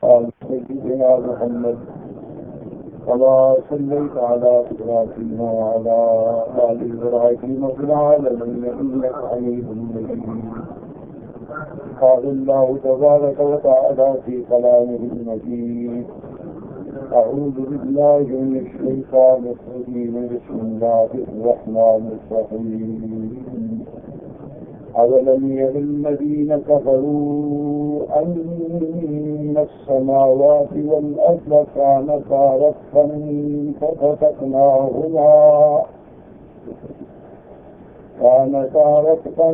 آل سيدنا محمد كما صليت على إبراهيم وعلى آل إبراهيم في العالمين إنك حميد مجيد. قال الله تبارك وتعالى في كلامه المجيد: أعوذ بالله من الشيطان الرجيم. بسم الله الرحمن الرحيم. أولم ير الذين كفروا أن السماوات والأرض كانتا رتقا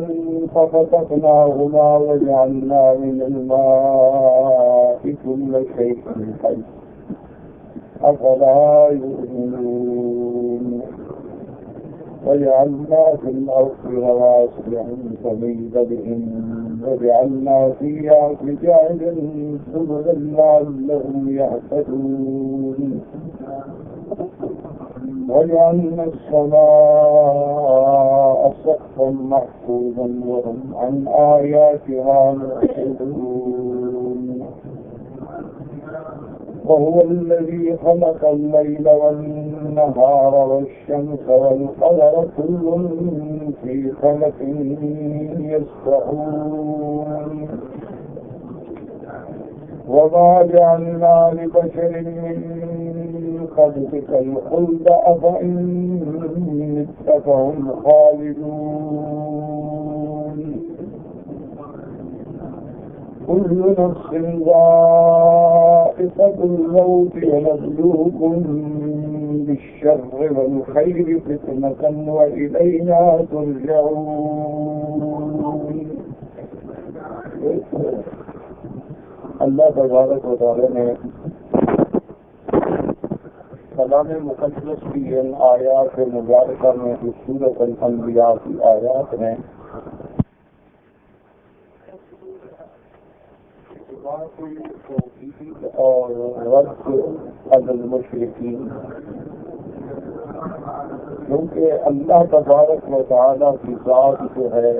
ففتقناهما وجعلنا من الماء كل شيء حي أفلا يؤمنون. وجعلنا في الأرض رواسي أن تميد بهم وجعلنا فيها فجاجا سبلا لعلهم يهتدون. وجعلنا السماء سقفا محفوظا وهم عن آياتها معرضون. وهو الذي خلق الليل والنهار والشمس والقمر كل في فلك يسبحون. وما جعلنا لبشر من قبلك الخلد أفإن مت فهم خالدون. كل نفس ذائقة الموت ونبلوكم بالشر والخير فتنة وإلينا ترجعون. اللہ تبارک و تعالی نے کلام مقدس کی ان آیات مبارکہ میں سورۃ الانبیاء کی آیات میں اور رد علی المشرکین، کیونکہ اللہ تبارک و تعالی کی ذات جو ہے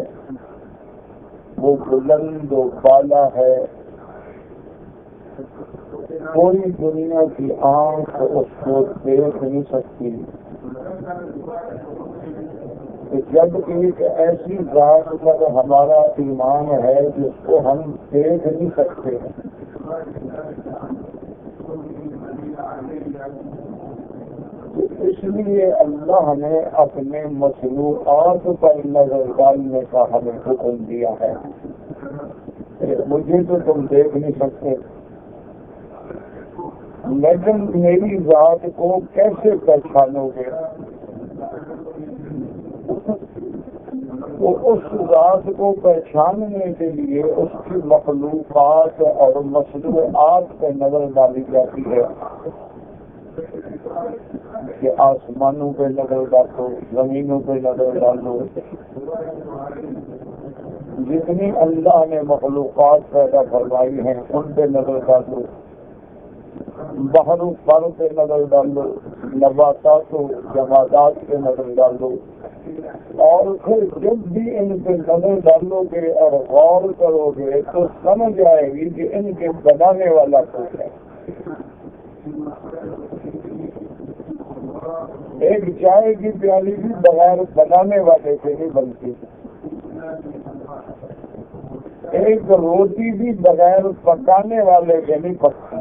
وہ بلند و بالا ہے، کوئی دنیا کی آنکھ اس کو دیکھ نہیں سکتی. جب ایک ایسی ذات پر ہمارا ایمان ہے جس کو ہم دیکھ نہیں سکتے، اس لیے اللہ نے اپنے مخلوقات پر نظر ڈالنے کا ہمیں حکم دیا ہے. مجھے تو تم دیکھ نہیں سکتے، لیکن میری ذات کو کیسے پہچانو گے؟ تو اس ذات کو پہچاننے کے لیے اس کی مخلوقات اور مصنوعات پہ نظر ڈالی جاتی ہے کہ آسمانوں پہ نظر ڈالو، زمینوں پہ نظر ڈالو، جتنی اللہ نے مخلوقات پیدا فرمائی ہیں ان پہ نظر ڈالو، بحروں پر پہ نظر ڈالو، نباتات و جمادات پہ نظر ڈالو، اور پھر جب بھی ان پہ نظر ڈالو گے اور غور کرو گے تو سمجھ آئے گی کہ ان کے بنانے والا کون ہے. ایک چائے کی پیالی بھی بغیر بنانے والے سے نہیں بنتی، ایک روٹی بھی بغیر پکانے والے سے نہیں پکتی،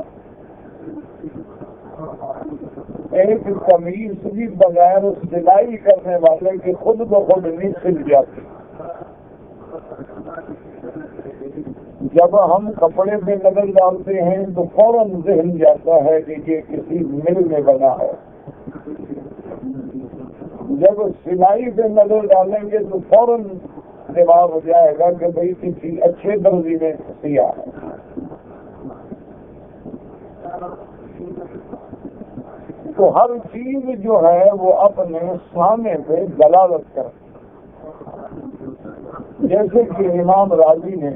ایک قمیص بھی بغیر سلائی کرنے والے کے خود بخود نہیں سل جاتی. جب ہم کپڑے پہ نظر ڈالتے ہیں تو فوراً ذہن جاتا ہے کہ یہ کسی مل میں بنا ہے. جب سلائی پہ نظر ڈالیں گے تو فوراً دماغ ہو جائے گا کہ بھئی کسی اچھے درزی میں سیا ہے. تو ہر چیز جو ہے وہ اپنے سامنے پہ دلالت کرتی. جیسے کہ امام راضی نے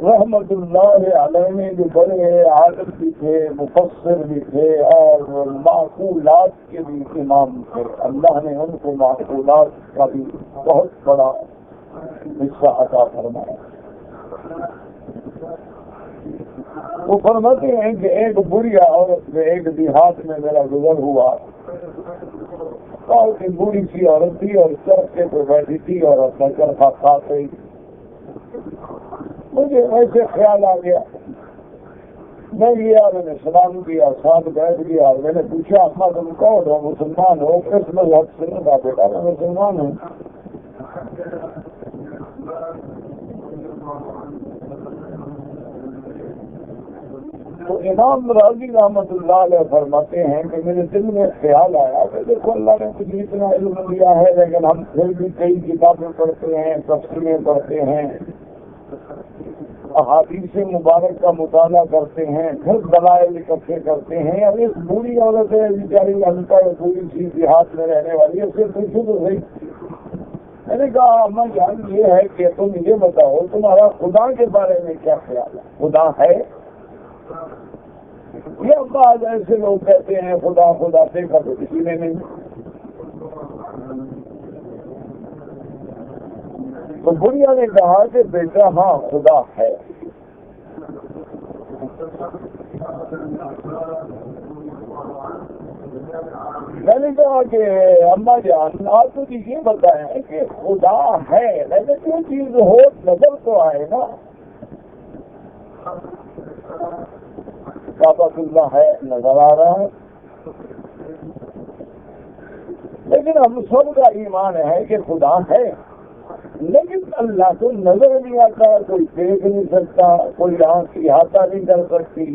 رحمت اللہ علیہ جو بڑے عالم بھی تھے، مفسر بھی تھے اور معقولات کے بھی امام تھے، اللہ نے ان کو معقولات کا بھی بہت بڑا حصہ عطا فرمایا. وہ فرماتے ہیں کہ ایک بڑھیا عورت میں ایک دیہات میں میرا گزر ہوا، بہت ہی بوڑھی سی عورت تھی اور چرخے پہ بیٹھی تھی اور اپنا چرخا کھا گئی۔ مجھے ویسے خیال آ گیا، میں گیا، میں نے سلام کیا، ساتھ بیٹھ گیا اور میں نے پوچھا اما تم کون ہو؟ مسلمان ہو؟ کس مذہب سے؟ کہا بیٹا میں مسلمان ہوں۔ تو امام راضی رحمت اللہ علیہ فرماتے ہیں کہ میرے دل میں خیال آیا کہ دیکھو اللہ نے کچھ اتنا علم دیا ہے لیکن ہم پھر بھی کئی کتابیں پڑھتے ہیں، تفسیریں پڑھتے ہیں، احادیث مبارک کا مطالعہ کرتے ہیں، پھر دلائل اکٹھے کرتے ہیں، اب اس بوڑھی عورت ہے بیچاری انپڑھ بوڑھی سی دیہات میں رہنے والی ہے، صرف پوچھو تو صحیح۔ میں نے کہا اما جان یہ ہے کہ تم یہ بتاؤ تمہارا خدا کے بارے میں کیا خیال ہے؟ خدا ہے؟ یہ بعض ایسے لوگ کہتے ہیں خدا خدا دیکھا تو کسی نے نہیں۔ تو بڑھیا نے کہا کہ بیٹا ہاں خدا ہے۔ میں نے کہا کہ اما جان آپ تو یہ بتائیں کہ خدا ہے لیکن کوئی چیز ہو نظر تو آئے نا، کعبۃ اللہ ہے نظر آ رہا ہے، لیکن ہم سب کا ایمان ہے کہ خدا ہے، لیکن اللہ کو نظر نہیں آتا، کوئی دیکھ نہیں سکتا، کوئی آنکھ احاطہ نہیں کر سکتی،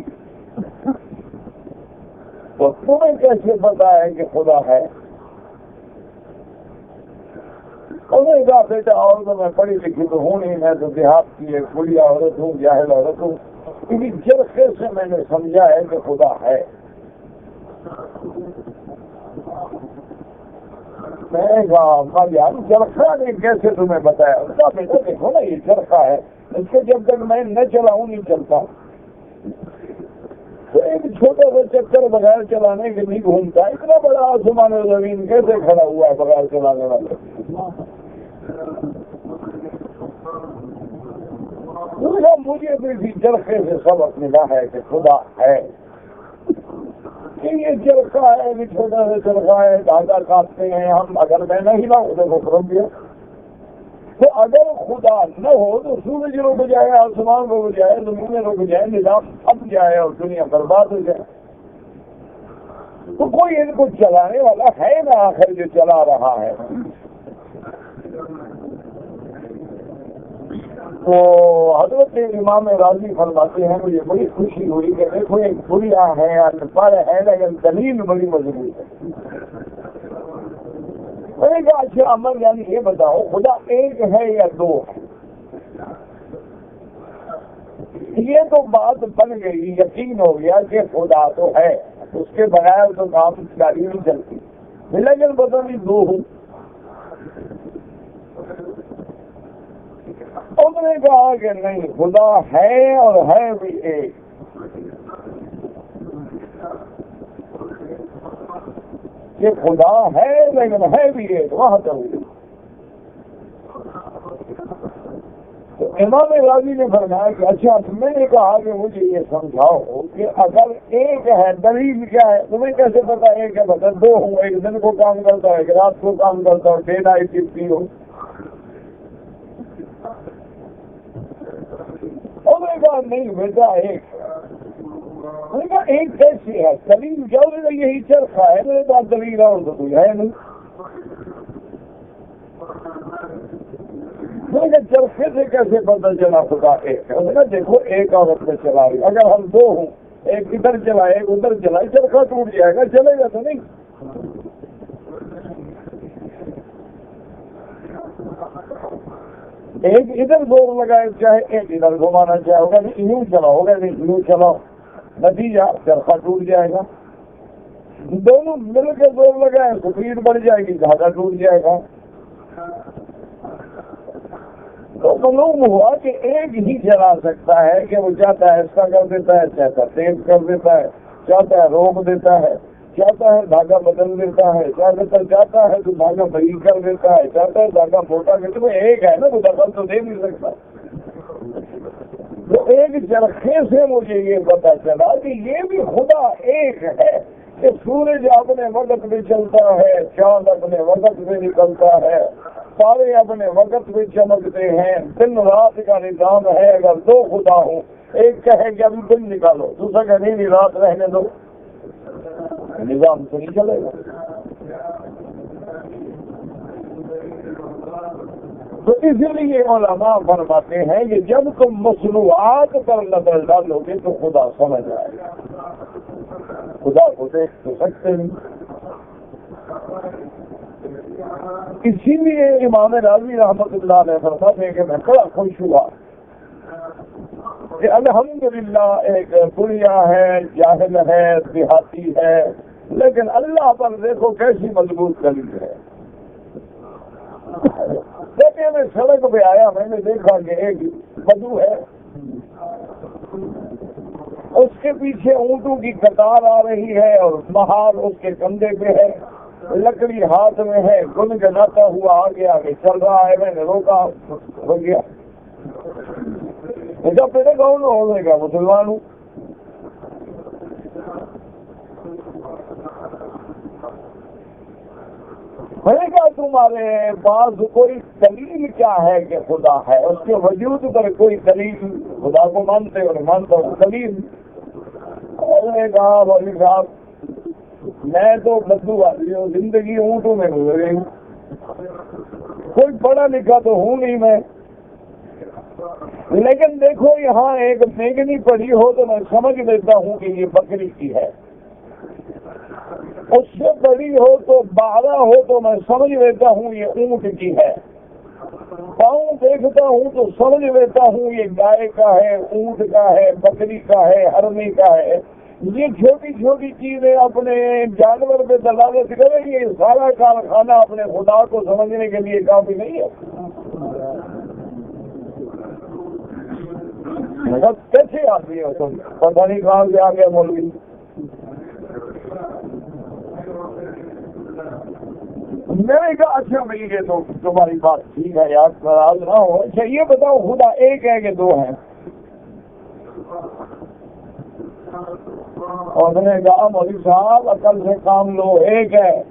تو تمہیں کیسے پتا ہے کہ خدا ہے؟ انہوں نے کہا بیٹا اور تو میں پڑھی لکھی تو ہوں نہیں، میں تو دیہات کی ایک بڑھیا عورت ہوں، جاہل عورت ہوں، کسی چرخے سے میں نے سمجھا ہے کہ خدا ہے۔ میں نے کہا یار چرخا نے کیسے تمہیں بتایا؟ اس کا بیٹا دیکھو نا یہ چرخا ہے، اس کے جب تک میں نہ چلاؤں نہیں چلتا، تو ایک چھوٹا سا چکر بغیر چلانے کے نہیں گھومتا، اتنا بڑا آسمان و زمین کیسے کھڑا ہوا ہے بغیر چلانے والے؟ مجھے بھی چرخے سے سبق ملا ہے کہ خدا ہے، کہ یہ چرخا ہے بھی چھوٹا سا چرخا ہے، دھاگا کاٹتے ہیں ہم، اگر میں نہیں لاؤں تو رک گیا، تو اگر خدا نہ ہو تو سورج رک جائے، آسمان رک جائے، زمین رک جائے، نظام تھم جائے اور دنیا برباد ہو جائے، تو کوئی ان کو چلانے والا ہے نا آخر جو چلا رہا ہے۔ تو حضرت امام راضی فرماتے ہیں مجھے بڑی خوشی ہوئی کہ دیکھو ایک بڑھیا ہے انپڑھ ہے لیکن دلیل بڑی مضبوط ہے۔ میں نے کہا اچھا امن یعنی یہ بتاؤ خدا ایک ہے یا دو ہے؟ یہ تو بات بن گئی، یقین ہو گیا کہ خدا تو ہے، اس کے بغیر تو کام گاڑی نہیں چلتی، لیکن پتہ نہیں دو ہوں۔ انہوں نے کہا کہ نہیں خدا ہے اور ہے بھی ایک، کہ خدا ہے لیکن ہے بھی ایک، وہاں تک۔ تو امام راضی نے فرمایا کہ اچھا میں نے کہا کہ مجھے یہ سمجھاؤ کہ اگر ایک ہے دلیل کیا ہے؟ تمہیں کیسے پتا ایک ہے؟ بتا دو ہوں، ایک دن کو کام کرتا ہے، ایک رات کو کام کرتا ہوں، ڈے نائٹ شفٹ ہو۔ انہوں نے کہا نہیں بیٹا ایک، میں نے کہا ایک کیسی ہے دلیل کیا؟ انہوں نے یہی چرخا ہے، میرے پاس دلیل اور تو کوئی ہے نہیں۔ میں نے کہا چرخے سے کیسے پتہ چلا خدا ایک ہے؟ انہوں نے کہا دیکھو ایک عورت میں چلا رہی، اگر ہم دو ہوں، ایک ادھر چلائے ایک ادھر چلائے، چرخا ٹوٹ جائے گا، چلے گا تو نہیں۔ ایک ادھر زور لگائے چاہے ایک ادھر گھمانا چاہے ہوگا، نہیں یوں چلا ہوگا، نہیں یوں چلاؤ، نتیجہ چرخا ٹوٹ جائے گا۔ دونوں مل کے زور لگائے سپیڈ بڑھ جائے گی، دھاگا ٹوٹ جائے گا۔ تو معلوم ہوا کہ ایک ہی چلا سکتا ہے کہ وہ چاہتا ہے ایسا کر دیتا ہے، چاہتا ہے تیز کر دیتا ہے، چاہتا ہے روک دیتا ہے، چاہتا ہے دھاگا بدل دیتا ہے، چاہتا ہے تو دھاگا بریک کر دیتا ہے، چاہتا ہے دھاگا موٹا کر دیتا ہے۔ ایک ہے نا، وہ دخل تو دے نہیں سکتا، وہ ایک ایک چرخے سے مجھے یہ پتا چلا کہ یہ بھی خدا ایک ہے کہ سورج اپنے وقت میں چلتا ہے، چاند اپنے وقت میں نکلتا ہے، سارے اپنے وقت میں چمکتے ہیں، دن رات کا نظام ہے۔ اگر دو خدا ہوں، ایک کہے کہ ابھی دن نکالو، دوسرا کہ نہیں رات رہنے دو، نظام تو نہیں چلے گا۔ تو اس لیے علماء فرماتے ہیں کہ جب تم مصنوعات پر نظر ڈالو گے تو خدا سمجھ آئے گا، خدا کو دیکھ تو سکتے نہیں۔ اسی لیے امام راضی رحمت اللہ علیہ فرماتے ہیں کہ میں بڑا خوش ہوا کہ الحمدللہ ایک دنیا ہے، جاہل ہے، دیہاتی ہے، لیکن اللہ پر دیکھو کیسی مضبوط دلیل ہے۔ دیکھیں میں سڑک پہ آیا، میں نے دیکھا کہ ایک بدو ہے، اس کے پیچھے اونٹوں کی قطار آ رہی ہے اور مہار اس کے کندھے پہ ہے، لکڑی ہاتھ میں ہے، گنگناتا ہوا آگے آگے چل رہا ہے۔ میں نے روکا، ہو گیا، جب میرے گاؤں میں ہونے کا مسلمان ہوں۔ میں نے کہا تمہارے پاس کوئی دلیل کیا ہے کہ خدا ہے؟ اس کے وجود پر کوئی دلیل، خدا کو مانتے اور مانتا ہوں، دلیل؟ میں نے کہا بھائی صاحب میں تو بدو آدمی ہوں، زندگی اونٹوں میں گزر گئی ہوں، کوئی پڑھا لکھا تو ہوں نہیں میں، لیکن دیکھو یہاں ایک میگنی پڑی ہو تو میں سمجھ لیتا ہوں کہ یہ بکری کی ہے، اس سے بڑی ہو تو 12 ہو تو میں سمجھ لیتا ہوں یہ اونٹ کی ہے، پاؤں دیکھتا ہوں تو سمجھ لیتا ہوں یہ گائے کا ہے، اونٹ کا ہے، بکری کا ہے، ہرنی کا ہے۔ یہ چھوٹی چھوٹی چیزیں اپنے جانور پہ دلالت کریں، یہ سارا کارخانہ اپنے خدا کو سمجھنے کے لیے کافی نہیں ہے۔ کیسے آتی ہے تم؟ پتہ نہیں کہاں سے آ گیا مولوی۔ میں نے کہا اچھا بھائی یہ تو تمہاری بات ٹھیک ہے یار، ناراض نہ ہو، اچھا یہ بتاؤ خدا ایک ہے کہ دو ہیں؟ اور میں نے کہا مولوی صاحب عقل سے کام لو، ایک ہے۔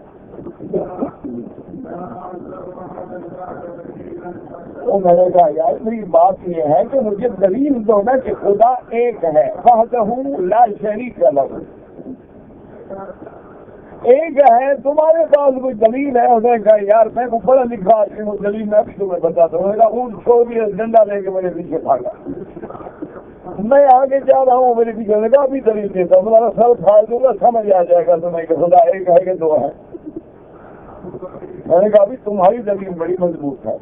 تو میں نے کہا یار میری بات یہ ہے کہ مجھے دلیل دو نا کہ خدا ایک ہے، وحدہ لا شریک لہ، ایک ہے، تمہارے پاس کوئی دلیل ہے؟ اس نے کہا یار میں کو پڑھا لکھا آدمی ہوں، دلیل میں بھی تمہیں بتاتا ہوں۔ اونٹ چھوڑ دیا، ڈنڈا لے کے میرے پیچھے بھاگا، میں آگے جا رہا ہوں، میرے پیچھے نے کہا ابھی دلیل دیتا ہوں، تمہارا سر پھاڑ دوں گا، سمجھ آ جائے گا تمہیں کہ خدا ایک ہے کہ دو ہے۔ میں نے کہا ابھی تمہاری دلیل بڑی مضبوط ہے،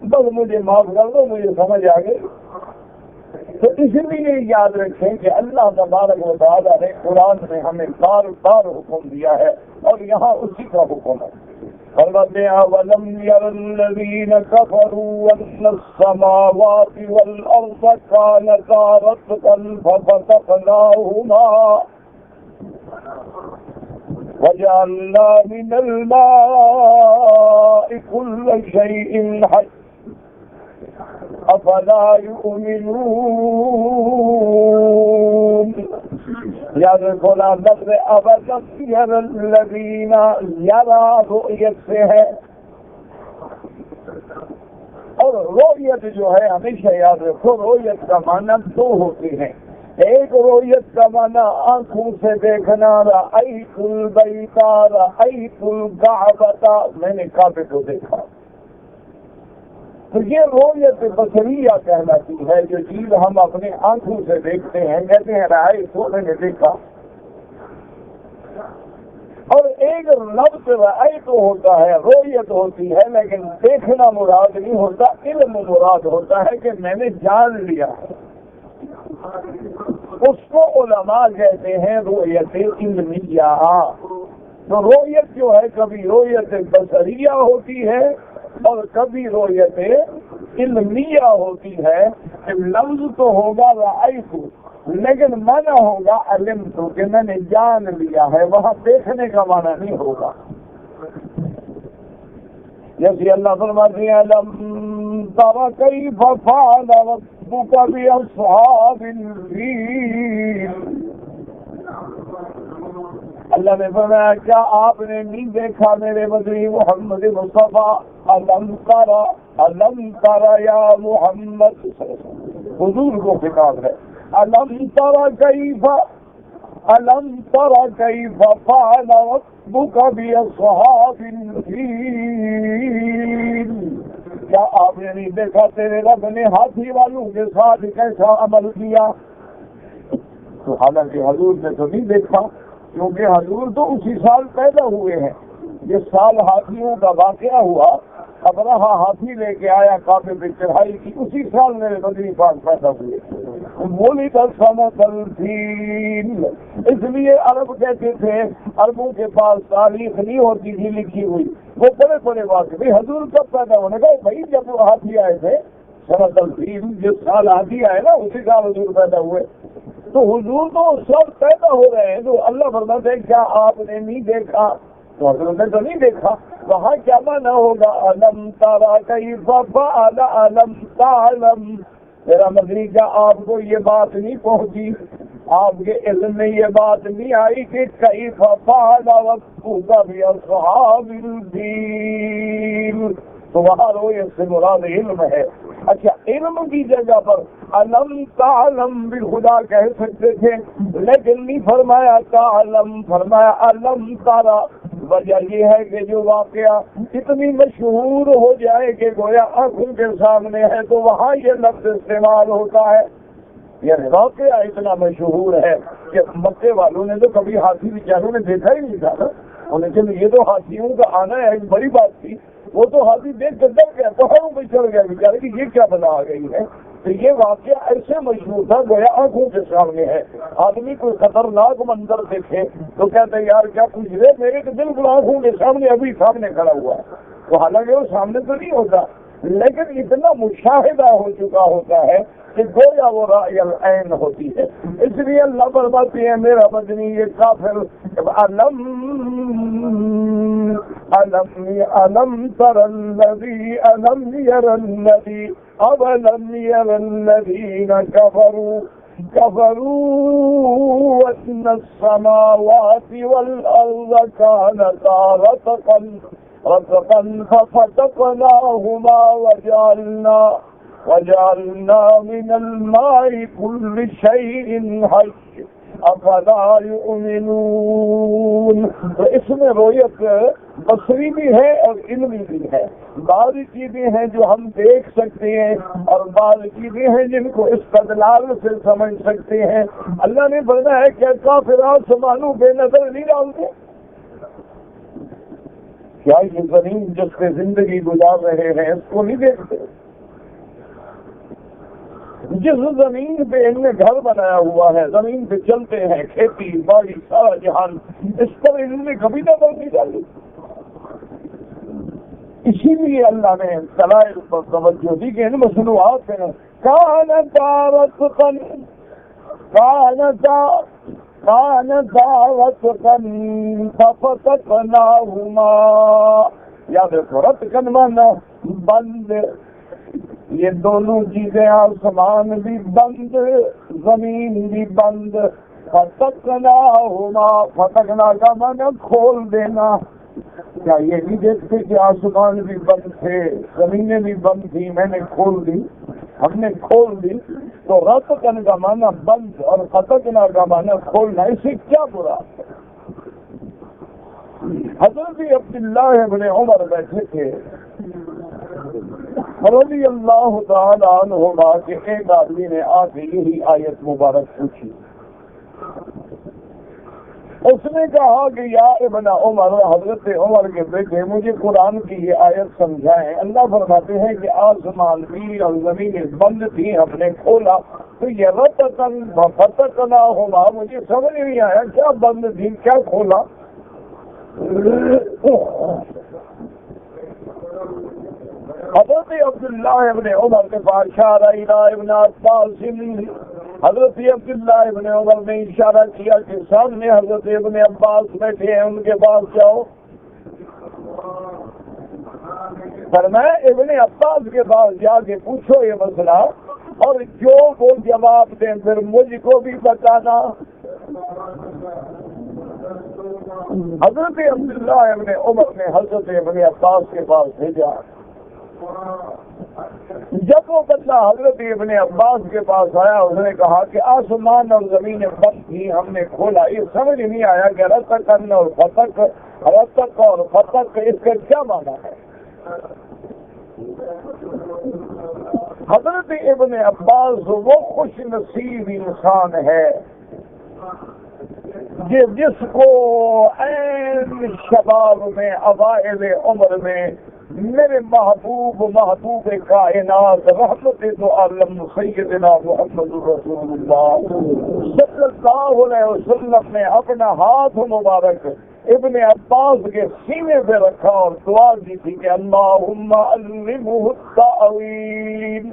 بس مجھے معاف کر دو، مجھے سمجھ آ گئی۔ تو اس لیے یاد رکھیں کہ اللہ تبارک و تعالیٰ نے قرآن میں ہمیں بار بار حکم دیا ہے اور یہاں اسی کا حکم ہے۔ فرماتے ہیں وَلَمْ يَرَ الَّذِينَ كَفَرُوا أَنَّ السَّمَاوَاتِ وَالْأَرْضَ كَانَتَا رَتْقًا فَفَتَقْنَاهُمَا وَجَعَلْنَا مِنَ الْمَاءِ كُلَّ شَيْءٍ حَيٍّ افلا یؤمنون۔ یاد رکھو نا لفظ اولم یر الذین، یرا رؤیت سے ہے، اور رؤیت جو ہے ہمیشہ یاد رکھو رؤیت کا معنی دو ہوتے ہیں، ایک رؤیت کا معنی آنکھوں سے دیکھنا، رأیت البیت رأیت الکعبۃ، میں نے کعبے کو دیکھا، تو یہ رؤیت بصریہ کہلاتی ہے، جو چیز ہم اپنے آنکھوں سے دیکھتے ہیں، کہتے ہیں رائے تو میں نے دیکھا۔ اور ایک لفظ رائے تو ہوتا ہے، رؤیت ہوتی ہے، لیکن دیکھنا مراد نہیں ہوتا، علم مراد ہوتا ہے کہ میں نے جان لیا ہے، اس کو علماء کہتے ہیں رؤیت علمیہ۔ تو رؤیت جو ہے کبھی رؤیت بصریہ ہوتی ہے اور کبھی رؤیت علمیہ ہوتی ہے۔ لفظ تو ہوگا رأیت، لیکن معنی ہوگا علمت، کہ میں نے جان لیا ہے، وہاں دیکھنے کا معنی نہیں ہوگا۔ جیسے اللہ فرماتے ہیں لم تر کیف فعل ربك بأصحاب الفیل. اللہ نے فرمایا کیا آپ نے نہیں دیکھا میرے مدنی محمد مصطفیٰ؟ الم ترى یا محمد، حضور کو خطاب ہے. الم ترى کیف فعل ربك بأصحاب الفیل. کیا آپ نے نہیں دیکھا تیرے رب نے ہاتھی والوں کے ساتھ کیسا عمل کیا؟ تو حالانکہ حضور نے تو نہیں دیکھا، کیونکہ حضور تو اسی سال پیدا ہوئے ہیں. جس سال ہاتھیوں کا واقعہ ہوا، ابرہا ہاتھی لے کے آیا، کعبے پہ چڑھائی کی، اسی سال میرے مدنی پاک پیدا ہوئے. بولی تو سمتل فیل، اس لیے عرب کہتے تھے، عربوں کے پاس تاریخ نہیں ہوتی تھی لکھی ہوئی، وہ بڑے بڑے واقع بھائی حضور کب پیدا ہونے کا، بھائی جب وہ ہاتھی آئے تھے سمتل فیل، جس سال ہاتھی آئے نا اسی سال حضور پیدا ہوئے. تو حضور تو سب پیدا ہو رہے ہیں. تو اللہ فرماتے ہیں کیا آپ نے نہیں دیکھا؟ تو حضرت نے تو نہیں دیکھا. وہاں کیا مانا ہوگا؟ الم ترى کیف فعل الم تعلم. میرا مدنی کیا آپ کو یہ بات نہیں پہنچی، آپ کے علم میں یہ بات نہیں آئی کہ کیف فعل ربك بأصحاب الفیل؟ تو وہاں رویت سے مراد علم ہے. اچھا، علم کی جگہ پر علم تعلم بھی خدا کہہ سکتے تھے، لیکن نہیں فرمایا تعلم، فرمایا علم ترى. وجہ یہ ہے کہ جو واقعہ اتنی مشہور ہو جائے کہ گویا آنکھوں کے سامنے ہے تو وہاں یہ لفظ استعمال ہوتا ہے. یہ واقعہ اتنا مشہور ہے کہ مکے والوں نے تو کبھی ہاتھی بیچاروں نے دیکھا ہی نہیں تھا نا. لیکن یہ تو ہاتھیوں کا آنا ہے ایک بڑی بات تھی. وہ تو ہاتھی دیکھ کر ڈر گیا، پہاڑوں پہ چڑھ گیا بیچارے کہ یہ کیا بنا آ گئی ہے. تو یہ واقعہ ایسے مشہور تھا گویا آنکھوں کے سامنے ہے. آدمی کوئی خطرناک منظر دیکھے تو کہتے ہیں یار کیا پوچھ رہے، میرے تو بالکل آنکھوں کے سامنے ابھی سامنے کھڑا ہوا ہے. تو حالانکہ وہ سامنے تو نہیں ہوتا، لیکن اتنا مشاہدہ ہو چکا ہوتا ہے کہ گویا وہ رائے العین ہوتی ہے. اس لیے اللہ فرماتے ہیں میرا مدنی یہ کافر ألم تر الذي ألم ير الذي أولم ير الذين كفروا أن السماوات والأرض كانتا رتقا ففتقناهما وجعلنا من الماء كل شيء حي افلا یؤمنون. تو اس میں رویت بصری بھی ہے اور علمی بھی ہے. بعض چیزیں ہیں جو ہم دیکھ سکتے ہیں اور بعض چیزیں ہیں جن کو استدلال سے سمجھ سکتے ہیں. اللہ نے فرمایا ہے کیا کافر آسمانوں پہ نظر نہیں ڈالتے؟ کیا یہ زمین جس پہ زندگی گزار رہے ہیں اس کو نہیں دیکھتے؟ جس زمین پہ ان نے گھر بنایا ہوا ہے، زمین پہ چلتے ہیں، کھیتی باڑی سارا جہان، اس پر ان نے کبھی نظر نہیں ڈالی. اسی لیے اللہ نے دلائل پر توجہ دی کہ ان مصنوعات ہیں كانتا رتقا ففتقناهما. یاد رکھو رتقا مانا بند، یہ دونوں چیزیں آسمان بھی بند زمین بھی بند. فتقناهما، فتقنا کا مانا کھول دینا. کیا یہ نہیں دیکھتے کہ آسمان بھی بند تھے، زمینیں بھی بند تھی، میں نے کھول دی، ہم نے کھول دی. تو رتقن کا مانا بند اور فتقنا کا مانا کھولنا، اسے کیا برا ہے؟ حضرت عبداللہ ابن عمر بیٹھے تھے رضی اللہ تعالی عنہما کہ ایک آدمی نے آ کے یہی آیت مبارک پوچھی. اس نے کہا کہ یا ابن عمر، حضرت عمر کے بیٹے، مجھے قرآن کی یہ آیت سمجھائیں. اللہ فرماتے ہیں کہ آسمان بھی اور زمینیں بند تھی، ہم نے کھولا. تو یہ رتقن فتقناہما مجھے سمجھ نہیں آیا، کیا بند تھی کیا کھولا؟ حضرت عبداللہ ابن عمر کے پاس اشارہ الی ابن عباس، حضرت عبداللہ ابن عمر نے اشارہ کیا کہ سامنے حضرت ابن عباس بیٹھے ہیں، ان کے پاس جاؤ. فرمایا ابن عباس کے پاس جا کے پوچھو یہ مسئلہ اور جو وہ جواب دیں پھر مجھ کو بھی بتانا. حضرت عبداللہ ابن عمر نے حضرت ابن عباس کے پاس بھیجا. جب وہ بندہ حضرت ابن عباس کے پاس آیا اس نے کہا کہ آسمان اور زمین بس تھی ہم نے کھولا, یہ سمجھ نہیں آیا کہ رتق اور فتق اس کا کیا معنی ہے. حضرت ابن عباس وہ خوش نصیب انسان ہے جس کو عین شباب میں اوائل عمر میں میرے محبوب کائنات رحمت دو عالم سیدنا محمد رسول اللہ صلی اللہ علیہ وسلم نے اپنا ہاتھ مبارک ابن عباس کے سینے پہ رکھا اور دعا دی تھی کہ اللہم علمہ التأویل,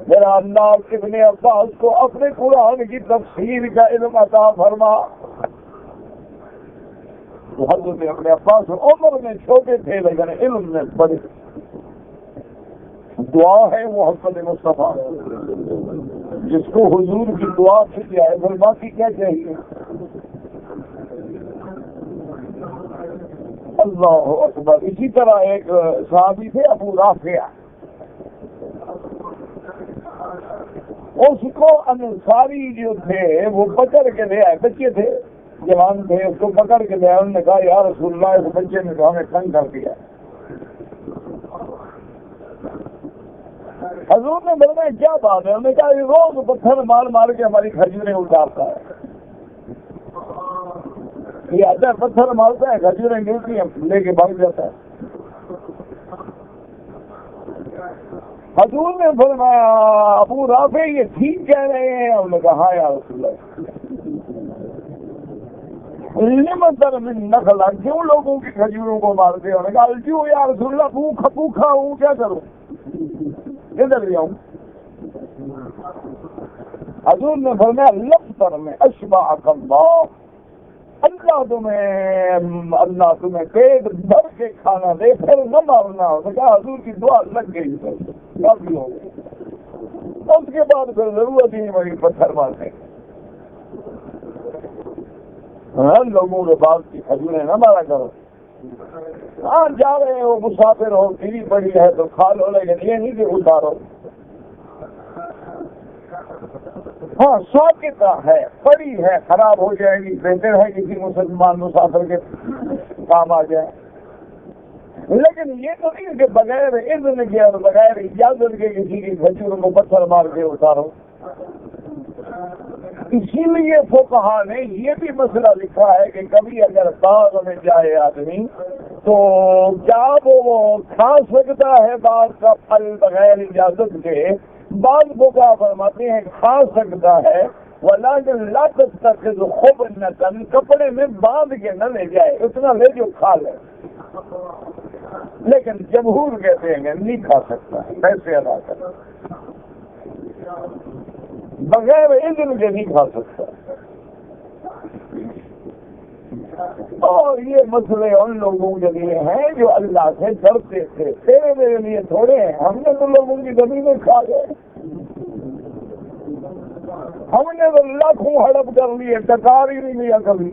میرا اللہ ابن عباس کو اپنے قرآن کی تفسیر کا علم عطا فرما. تو حضرت ابن عباس عمر میں چھوٹے تھے لیکن علم میں بڑے. دعا ہے محمد مصطفیٰ, جس کو حضور کی دعا سے جائے پھر باقی کیا چاہیے. اللہ اکبر. اسی طرح ایک صحابی تھے ابو رافع, اس کو انصاری جو تھے وہ پکڑ کے لے آئے, بچے تھے جوان تھے, اس کو پکڑ کے لے آئے. انہوں نے کہا یا رسول اللہ اس بچے نے تو ہمیں تنگ کر دیا. حضور نے بولنا کیا بات ہے, انہوں نے کہا یہ روز پتھر مار مار کے ہماری کھجوریں اتارتا ہے. یہ آتا ہے پتھر مارتا ہے, کھجوریں گرتی ہیں, لے کے بھاگ جاتا ہے. حضور نے فرمایا ابو رافع یہ ٹھیک کہہ رہے ہیں. انہوں نے کہا ہاں یا رسول اللہ. لمن من نخلا, کیوں لوگوں کی کھجوروں کو مارتے ہیں؟ انہوں نے کہا الجو یا رسول اللہ, بھوکھا ہوں, کیا کروں, کدھر جاؤں. حضور نے فرمایا لفتر میں اشبعک اللہ, اللہ تمہیں پیٹ بھر کے کھانا دے پھر نہ مارنا. اس نے کہا حضور کی دعا لگ گئی, کافی ہو گئی. اس کے بعد پھر ضرورت ہی نہیں پڑی پتھر مارنے. لوگوں کے بعد کی کھجوریں نہ مارا کرو. ہاں جا رہے ہو مسافر ہو, گری پڑی ہے تو کھا لو, لیکن یہ نہیں کہ اتارو. ہاں ساکتہ ہے, پڑی ہے, خراب ہو جائے گی, بہتر ہے کسی مسلمان مسافر کے کام آ جائے. لیکن یہ تو نہیں کہ بغیر اذن کے اور بغیر اجازت کے کسی کی کھجور کو پتھر مار کے اتارو. اسی لیے فقہا نے یہ بھی مسئلہ لکھا ہے کہ کبھی اگر باغ میں جائے آدمی تو کیا وہ کھا سکتا ہے باغ کا پھل بغیر اجازت کے. بعض فقہا فرماتے ہیں کھا سکتا ہے, ولیکن لا تتخذ خبنۃ, کپڑے میں باندھ کے نہ لے جائے, اتنا لے جو کھا لے. لیکن جمہور کہتے ہیں کہ نہیں کھا سکتا, پیسے ادا کر بغیر اذن کے نہیں کھا سکتا. اور یہ مسئلے ان لوگوں کے لیے ہیں جو اللہ سے ڈرتے تھے, تیرے میرے لیے تھوڑے ہیں. ہم نے تو لوگوں کی زمینیں کھا گئے, ہم نے تو لاکھوں ہڑپ کر لیے, ٹکار ہی نہیں لیا کبھی.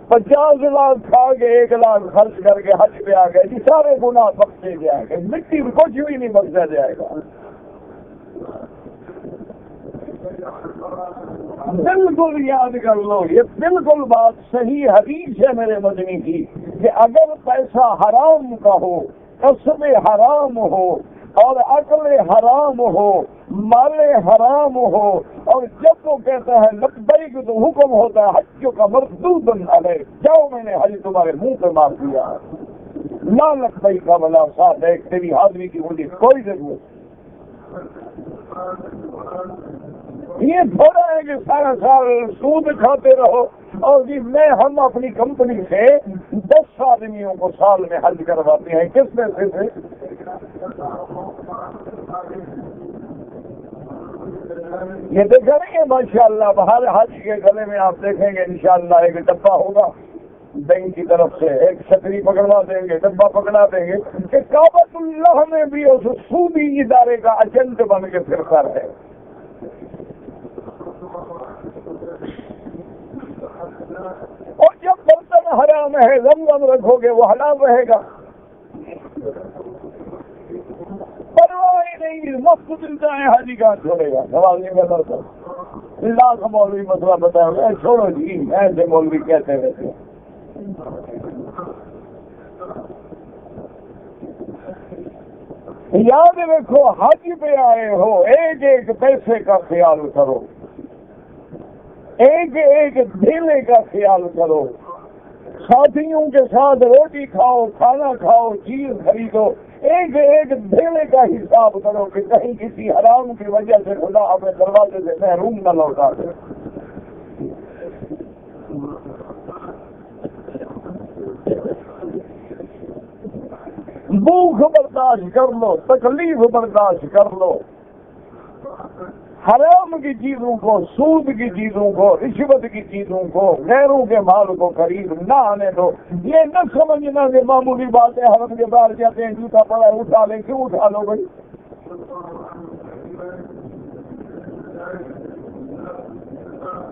50 لاکھ کھا کے 1 لاکھ خرچ کر کے حج پہ آ گئے. یہ سارے گناہ بخشے جائیں گے, مٹی میں کچھ بھی نہیں بخشا جائے گا. بالکل یاد کر لو, یہ بالکل بات صحیح حدیث ہے میرے مدنی کی کہ اگر پیسہ حرام کا ہو, کسب حرام ہو, اور عقل حرام ہو, مال حرام ہو, اور جب وہ کہتا ہے لبیک تو حکم ہوتا ہے حج کا مردود علیہ, جاؤ میں نے حج تمہارے منہ پہ مار دیا. لا لبیک ولا سعدیک, تیری حاضری کی مجھے کوئی ضرورت. یہ تھوڑا ہے کہ سارا سال سود کھاتے رہو اور جی ہم اپنی کمپنی سے 10 آدمیوں کو سال میں حج کرواتے ہیں. کس پیسے سے؟ یہ دیکھا نہیں ہے ماشاء اللہ, باہر حج کے گلے میں آپ دیکھیں گے انشاءاللہ ایک ڈبہ ہوگا, بینک کی طرف سے ایک چھتری پکڑوا دیں گے، ڈبہ پکڑا دیں گے کہ کعبۃ اللہ میں بھی اس سودی ادارے کا ایجنٹ بن کے پھرتا رہے۔ اور جب برتن حرام ہے زمزم رکھو گے وہ حلال رہے گا، پرواہ نہیں، مفت ملتا ہے، حاجی کہاں چھوڑے گا؟ سوال نہیں کرتا تھا اللہ کا مولوی مسئلہ بتایا گا، چھوڑو جی ایسے مولوی کہتے رہتے۔ یاد رکھو حج پہ آئے ہو، ایک ایک پیسے کا خیال کرو، ایک ایک دھیلے کا خیال کرو، ساتھیوں کے ساتھ روٹی کھاؤ، کھانا کھاؤ، چیز خریدو، ایک ایک دھیلے کا حساب کرو کہ کہیں کسی حرام کی وجہ سے خدا اپنے دروازے سے محروم نہ لوٹا دے۔ بھوک برداشت کر لو، تکلیف برداشت کر لو، حرام کی چیزوں کو، سود کی چیزوں کو، رشوت کی چیزوں کو، غیروں کے مال کو قریب نہ آنے دو۔ یہ نہ سمجھنا کہ معمولی بات ہے، حرم کے باہر جاتے ہیں جوتا پڑا ہے اٹھا لیں، کیوں اٹھا لو بھائی؟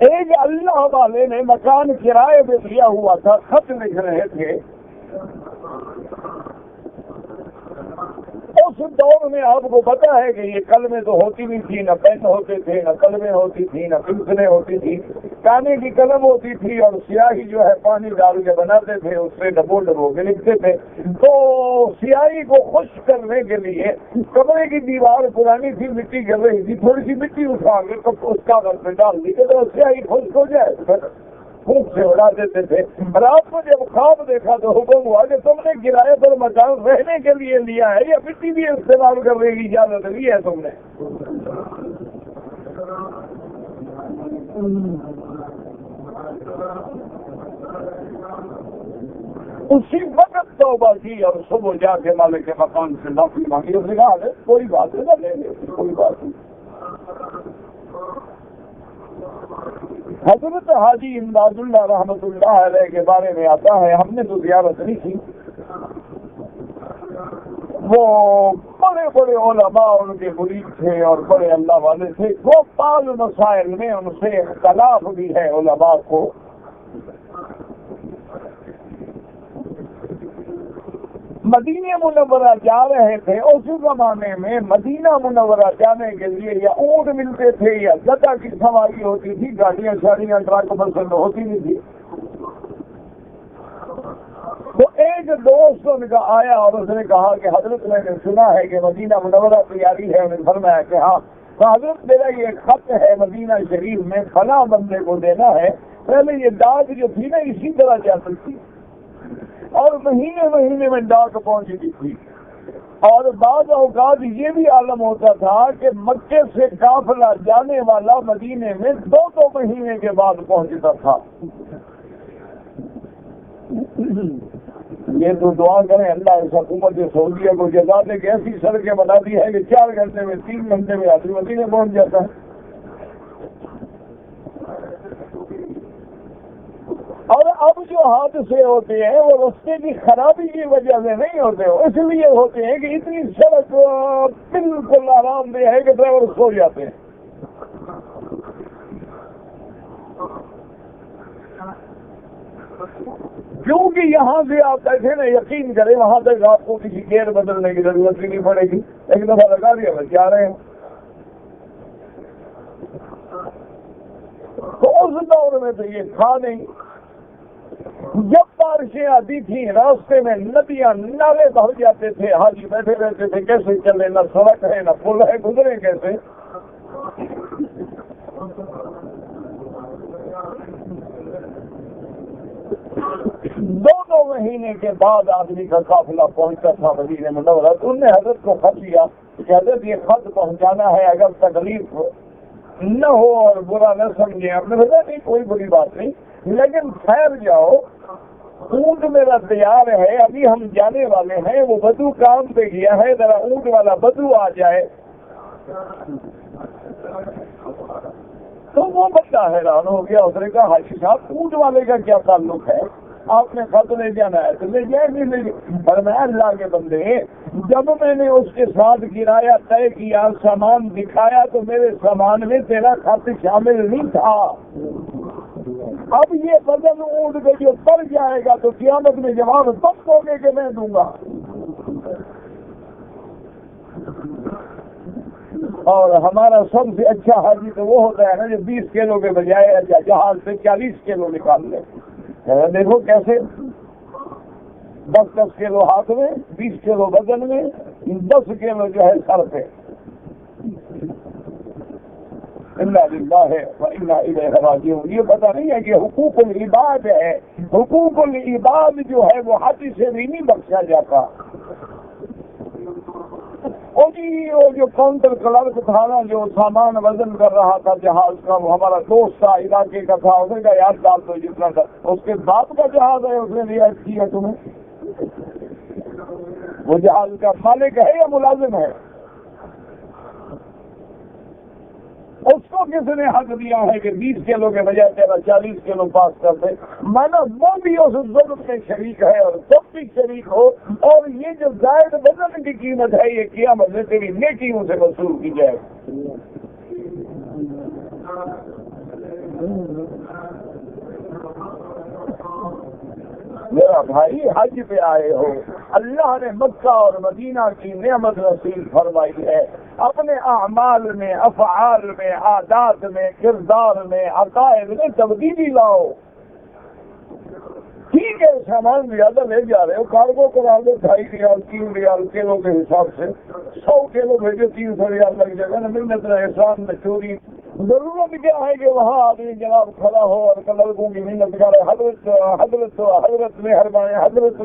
ایک اللہ والے نے مکان کرائے پہ دیا ہوا تھا، خط لکھ رہے تھے، اس دور میں آپ کو پتا ہے کہ یہ قلمیں تو ہوتی نہیں تھی، نہ پین ہوتے تھے، نہ قلمیں ہوتی تھی، نہ پنسلیں ہوتی تھی، کانے کی قلم ہوتی تھی اور سیاہی جو ہے پانی ڈال کے بناتے تھے، اس سے ڈبو ڈبو کے لکھتے تھے۔ تو سیاہی کو خشک کرنے کے لیے کمرے کی دیوار پرانی تھی، مٹی گر رہی تھی، تھوڑی سی مٹی اٹھا کے اس کاغذ پہ ڈال دی تو سیاہی خشک ہو جائے، خوب سے اڑا دیتے تھے۔ رات کو جب خواب دیکھا تو حکم ہوا کہ تم نے کرایے پر مکان رہنے کے لیے لیا ہے یا مٹی بھی استعمال کرنے کی اجازت لی ہے تم نے؟ اسی وقت توبہ کی اور صبح جا کے مالک کے مکان سے معافی مانگی، اس نے کہا کوئی بات نہیں، لے لے، کوئی بات نہیں۔ حضرت حاجی امداد اللہ رحمۃ اللہ علیہ کے بارے میں آتا ہے، ہم نے تو زیارت نہیں کی، وہ بڑے بڑے علماء ان کے مرید تھے اور بڑے اللہ والے تھے، وہ بعض مسائل میں ان سے اختلاف بھی ہے علماء کو۔ مدینہ منورہ جا رہے تھے، اس زمانے میں مدینہ منورہ جانے کے لیے یا اونٹ ملتے تھے یا گدا کی سواری ہوتی تھی، گاڑیاں شاڑیاں ٹرک بسیں ہوتی نہیں تھی۔ تو ایک دوست ان کا آیا اور اس نے کہا کہ حضرت میں نے سنا ہے کہ مدینہ منورہ تیاری ہے، انہیں فرمایا کہ ہاں، تو حضرت میرا یہ خط ہے مدینہ شریف میں فلاں بندے کو دینا ہے۔ پہلے یہ ڈاک جو تھی نا اسی طرح جاتی تھی اور مہینے مہینے میں ڈاک پہنچتی تھی، اور بعض اوقات یہ بھی عالم ہوتا تھا کہ مکے سے قافلہ جانے والا مدینے میں 2 مہینے کے بعد پہنچتا تھا۔ یہ تو دعا کریں اللہ اس حکومت سعودیہ کو جزا دے کہ ایسی سڑکیں بنا دی ہے کہ 4 گھنٹے میں 3 گھنٹے میں آدمی مدینے پہنچ جاتا ہے۔ اور اب جو حادثے ہوتے ہیں وہ رستے کی خرابی کی وجہ سے نہیں ہوتے، اس لیے ہوتے ہیں کہ اتنی سڑک بالکل آرام دہ ہے کہ ڈرائیور سو جاتے ہیں۔ کیونکہ یہاں سے آپ بیٹھے نا، یقین کریں وہاں تک آپ کو کسی گیئر بدلنے کی ضرورت بھی نہیں پڑے گی، ایک دفعہ لگا دیا بس جا رہے ہیں۔ تو اس دور میں تو یہ تھا نہیں۔ جب بارشیں آتی تھیں راستے میں ندیاں نالے بہ جاتے تھے، حاجی بیٹھے رہتے تھے کیسے چلے، نہ سڑک ہے نہ پل ہے، گزرے کیسے؟ دو مہینے کے بعد آدمی کا قافلہ پہنچتا تھا مدینہ منورہ۔ تو انہوں نے حضرت کو خط دیا کہ حضرت یہ خط پہنچانا ہے، اگر تکلیف نہ ہو اور برا نہ سمجھیں۔ آپ نے بتایا نہیں کوئی بری بات نہیں، لیکن ٹھہر جاؤ، اونٹ میرا تیار ہے، ابھی ہم جانے والے ہیں، وہ بدو کام پہ گیا ہے، ذرا اونٹ والا بدو آ جائے۔ تو وہ بندہ حیران ہو گیا، اس نے کہا حاجی صاحب اونٹ والے کا کیا تعلق ہے؟ آپ نے خط لے جانا ہے تو لے جائے بھی لے جائے۔ فرمایا اللہ کے بندے جب میں نے اس کے ساتھ کرایہ طے کیا سامان دکھایا تو میرے سامان میں تیرا خط شامل نہیں تھا۔ اب یہ بدن اونٹ کے جو پڑ جائے گا تو قیامت میں جواب تب دو گے کہ میں دوں گا۔ اور ہمارا سب سے اچھا حاجی تو وہ ہوتا ہے نا جو 20 کلو کے بجائے جہاز سے 40 کلو نکال لے۔ دیکھو کیسے 10 کلو ہاتھ میں، 20 کلو بدن میں، 10 کلو جو ہے سر پہ۔ انا للہ و انا الیہ راجعون۔ یہ پتہ نہیں ہے کہ حقوق العباد ہے، حقوق العباد جو ہے وہ ہاتھی سے بھی نہیں بخشا جاتا۔ اور جی وہ جو کاؤنٹر کلرک تھا نا جو سامان وزن کر رہا تھا جہاز کا، وہ ہمارا دوست تھا علاقے کا تھا، اس نے کہا یار ڈال دو جتنا تھا، اس کے باپ کا جہاز ہے اس نے رعایت کی ہے تمہیں؟ وہ جہاز کا مالک ہے یا ملازم ہے؟ اس کو کس نے حق دیا ہے کہ 20 کلو کے بجائے تیرا 40 کلو پاس کر دے؟ مانا وہ بھی اس ظلم میں شریک ہے اور سب بھی شریک ہو، اور یہ جو زائد وزن کی قیمت ہے یہ قیامت میں تیری نیکیوں سے وصول کی جائے۔ میرا بھائی حج پہ آئے ہو، اللہ نے مکہ اور مدینہ کی نعمت نصیب فرمائی ہے، اپنے اعمال میں، افعال میں، عادات میں، کردار میں، عقائد میں تبدیلی لاؤ۔ ٹھیک ہے سامان زیادہ لے جا رہے ہو، کارگو کرا دو 2.5 ریال 3 ریال کلو کے حساب سے، 100 کلو بھیجو 300 ریال لگ جائے گا نا، محنت نہ احسان نہ چوری۔ ضرورت کیا ہے کہ وہاں آدمی جناب کھڑا ہو اور لڑکوں کی محنت کرے، حضرت مہربانی، حضرت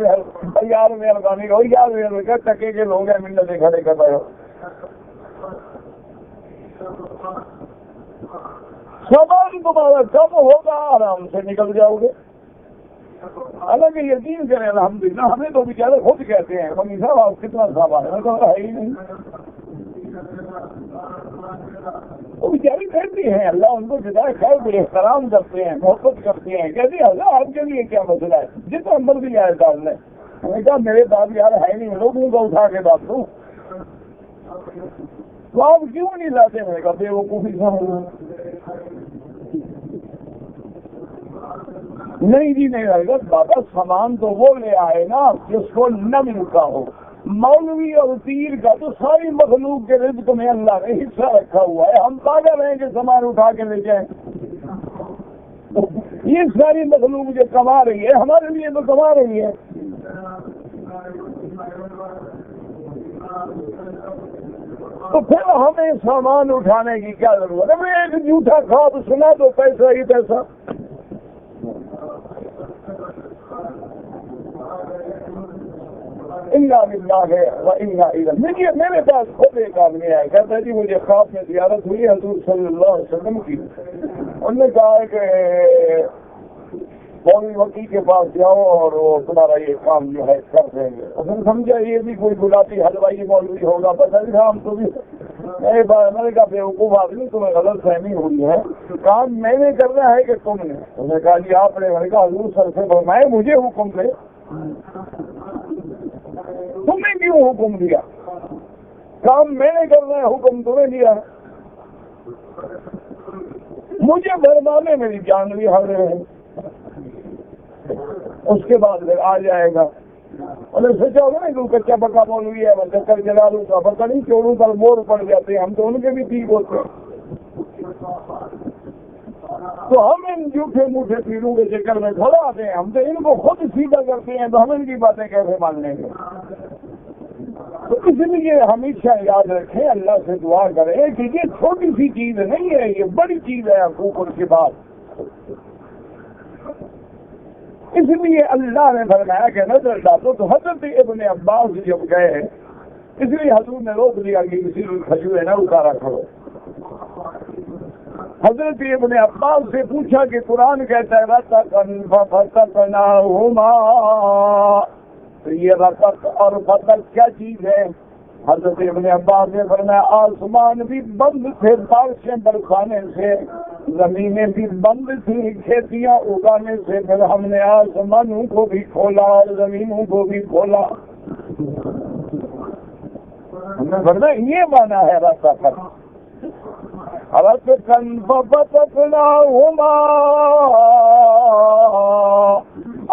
یار مہربانی ہو، یار مہربانی ٹکے کے لوگ ہیں محنتیں کھڑے کر رہے ہو۔ سامان تمہارا کم ہوگا آرام سے نکل جاؤ گے۔ حالانکہ یقین کریں الحمدللہ ہمیں تو بیچارے خود کہتے ہیں ممی صاحب آپ کتنا سامان ہے، تو ہے ہی نہیں۔ وہ بیچارے کہتے ہیں اللہ ان کو جدائے خیر بھی احترام کرتے ہیں، محبت کرتے ہیں، کہتے ہیں اللہ آپ کے لیے کیا مسئلہ ہے جتنا مرضی آئے ڈال لیں۔ میں نے کہا میرے پاس یار ہے نہیں، لوگوں کو اٹھا کے ڈال دوں، تو آپ کیوں نہیں لاتے؟ میں نے کہا بے وقوفی سمجھ نہیں جی نہیں رہے گا بابا، سامان تو وہ لے آئے نا جس کو نہ ملتا ہو۔ مولوی اور پیر کا تو ساری مخلوق کے رزق میں اللہ نے حصہ رکھا ہوا ہے، ہم پاگل ہیں کہ سامان اٹھا کے لے جائیں؟ یہ ساری مخلوق جو کما رہی ہے ہمارے لیے تو کما رہی ہے۔ تو پھر ہمیں سامان اٹھانے کی کیا ضرورت ہے؟ میں ایک جھوٹا خواب سنا تو پیسہ ہی پیسہ۔ انا للہ و انا الیہ۔ میرے پاس خود ایک آدمی آیا، کہتا ہے جی مجھے خواب میں زیارت ہوئی حضور صلی اللہ علیہ وسلم کی، انہوں نے کہا ہے کہ مولوی مکی کے پاس جاؤ اور وہ تمہارا یہ کام جو ہے کر دیں گے۔ اس نے سمجھا یہ بھی کوئی گلاٹی حلوائی مولوی ہوگا، پتہ نہیں تھا ہم تو بھی۔ میں نے کہا بیوقوف آدمی تمہیں غلط فہمی ہوئی ہے، کام میں نے کرنا ہے کہ تم نے؟ انہوں نے کہا جی آپ نے۔ میں نے کہا حضور سر سے فرمائے مجھے حکم دے، تمہیں کیوں حکم دیا؟ کام میں نے کرنا ہے، حکم تمہیں دیا۔ مجھے برمانے میری جان بھی حاضر ہے، اس کے بعد پھر آ جائے گا۔ انہیں سوچا ہوگا نا کہ کچا پکا مولوی ہے، میں چکر جلا لوں گا، پتہ نہیں چوڑوں پر مور پڑ جاتے ہیں، ہم تو ان کے بھی ٹھیک ہوتے ہیں۔ تو ہم ان جھوٹے موٹے پیروں کے چکر میں تھوڑا آتے ہیں، ہم تو ان کو خود سیدھا کرتے ہیں، تو ہم ان کی باتیں کیسے مان لیں گے؟ تو اس لیے ہمیشہ یاد رکھیں، اللہ سے دعا کریں کہ یہ چھوٹی سی چیز نہیں ہے، یہ بڑی چیز ہے حقوق کی بات۔ اس لیے اللہ نے فرمایا کہ نظر ڈالو، تو حضرت ابن عباس جب گئے اس لیے حضور نے روک دیا کہ کسی کھجورے نہ اتارا کرو۔ حضرت ابن عباس سے پوچھا کہ قرآن کہتا ہے تو یہ رتق اور فتق کیا چیز ہے؟ حضرت ابن عباس نے فرمایا آسمان بھی بند تھے بارشیں برسانے سے، زمینیں بھی بند تھی کھیتیاں اگانے سے، پھر ہم نے آسمانوں کو بھی کھولا اور زمینوں کو بھی کھولا. ہم نے فرمایا یہ مانا ہے راستہ پر. ففتقناهما،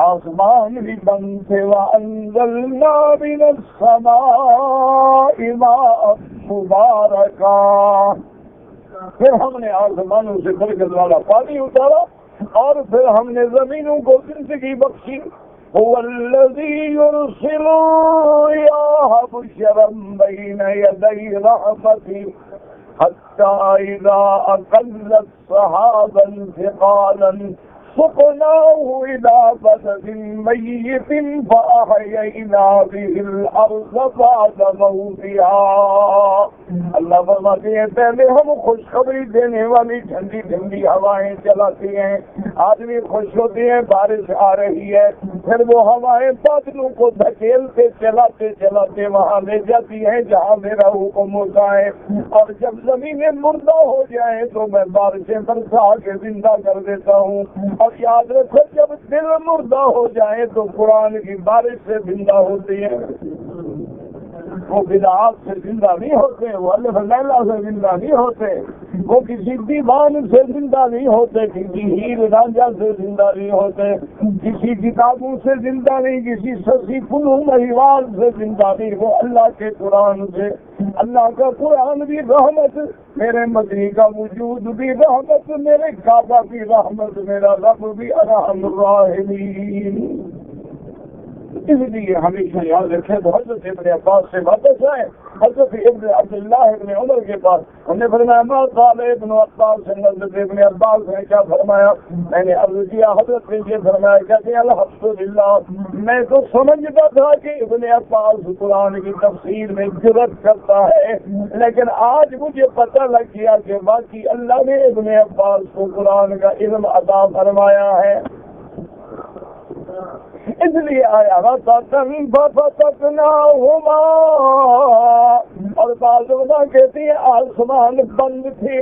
آسمان بھی بند تھے. وانزلنا من السماء ماء مبارکا، پھر ہم نے آسمانوں سے برکت والا پانی اتارا اور پھر ہم نے زمینوں کو زندگی بخشی. هو الذي يرسل الرياح بشرا بين يدي رحمته حتى إذا أقلت سحابا ثقالا سقناه إلى بلد ميت فأحيينا به الأرض بعد موتها. اللہ فرماتے ہیں پہلے ہم خوشخبری دینے والی ٹھنڈی ٹھنڈی ہوائیں چلاتے ہیں، آدمی خوش ہوتے ہیں بارش آ رہی ہے، پھر وہ ہوائیں بادلوں کو دھکیلتے چلاتے چلاتے وہاں لے جاتی ہیں جہاں میرا حکم ہوتا ہے. اور جب زمینیں مردہ ہو جائیں تو میں بارشیں برسا کے زندہ کر دیتا ہوں. اور یاد رکھو جب دل مردہ ہو جائے تو قرآن کی بارش سے زندہ ہوتی ہے. وہ بدعات سے زندہ نہیں ہوتے، وہ الف لیلہ سے زندہ نہیں ہوتے، وہ کسی دیوان سے زندہ نہیں ہوتے، کسی ہیر رانجھا سے زندہ نہیں ہوتے، کسی کتابوں سے زندہ نہیں، کسی سسی فنون مہیوال سے زندہ نہیں، وہ اللہ کے قرآن سے. اللہ کا قرآن بھی رحمت، میرے مدنی کا وجود بھی رحمت، میرے کعبہ بھی رحمت، میرا رب بھی ارحم الراحمین. اس لیے ہمیشہ یاد رکھیں. تو حضرت ابن عباس سے واپس آئے، حضرت ابن عبداللہ ابن عمر کے پاس، انہوں نے فرمایا ما قال ابن عباس سے، حضرت ابن عباس نے کیا فرمایا؟ میں نے عرض کیا حضرت نے یہ فرمایا. کہتے ہیں الحمدللہ میں تو سمجھتا تھا کہ ابن عباس قرآن کی تفسیر میں جرأت کرتا ہے، لیکن آج مجھے پتہ لگ گیا کہ باقی اللہ نے ابن عباس کو قرآن کا علم عطا فرمایا ہے. اس لیے آیا ففتقناهما، اور بعض علماء کہتے ہیں آسمان بند تھے.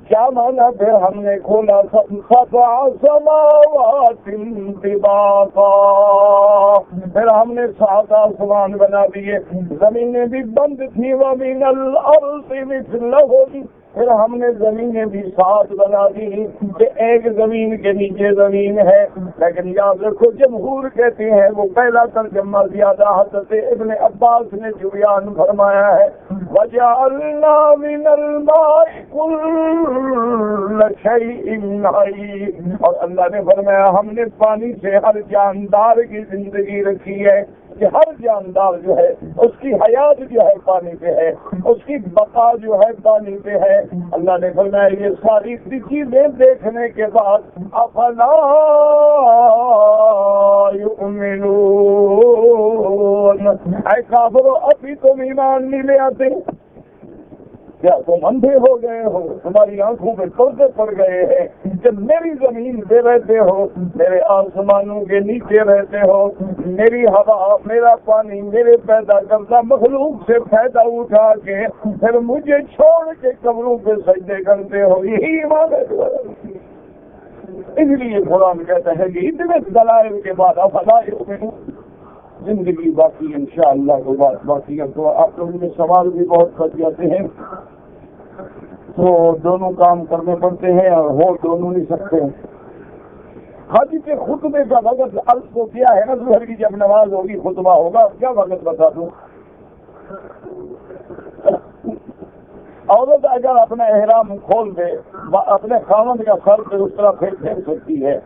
کیا مانا؟ پھر ہم نے کھولا سبع سماوات طباقا، پھر ہم نے 7 آسمان بنا دیے. زمینیں بھی بند تھی. ومن الارض مثلهم، پھر ہم نے زمینیں بھی 7 بنا دی کہ ایک زمین کے نیچے زمین ہے. لیکن یاد رکھو جمہور کہتے ہیں وہ پہلا ترجمہ زیادہ حضرت ابن عباس نے جو بیان فرمایا ہے وَجَعَلْنَا مِنَ الْمَاءِ كُلَّ شَيْءٍ حَيٍّ، اور اللہ نے فرمایا ہم نے پانی سے ہر جاندار کی زندگی رکھی ہے، کہ ہر جاندار جو ہے اس کی حیات جو ہے پانی پہ ہے، اس کی بقا جو ہے پانی پہ ہے. اللہ نے فرمایا یہ ساری چیزیں دیکھنے کے بعد افلا یؤمنون، اے کافرو ابھی تم ایمان نہیں لے آتے؟ کیا تم اندھے ہو گئے ہو؟ تمہاری آنکھوں پہ پردے پڑ گئے ہیں کہ میری زمین پہ رہتے ہو، میرے آسمانوں کے نیچے رہتے ہو، میری ہوا، میرا پانی، میرے پیدا کردہ مخلوق سے فائدہ اٹھا کے پھر مجھے چھوڑ کے قبروں پہ سجدے کرتے ہو، یہی ایمان ہے؟ اس لیے قرآن کہتا ہے کہ اتنے دلائل کے بعد افلا یؤمنون. زندگی باقی انشاءاللہ کو بات باقی ہے. تو آپ لوگوں کے سوال بھی بہت کٹ جاتے ہیں، تو دونوں کام کرنے پڑتے ہیں اور ہو دونوں نہیں سکتے. حاجی کے خطبے کا وقت عرض تو کیا ہے نا، ظہر کی جب نماز ہوگی خطبہ ہوگا، کیا وقت بتا دوں؟ عورت اگر اپنا احرام کھول دے اپنے خاوند کا سر پہ اس طرح پھیر سکتی ہے.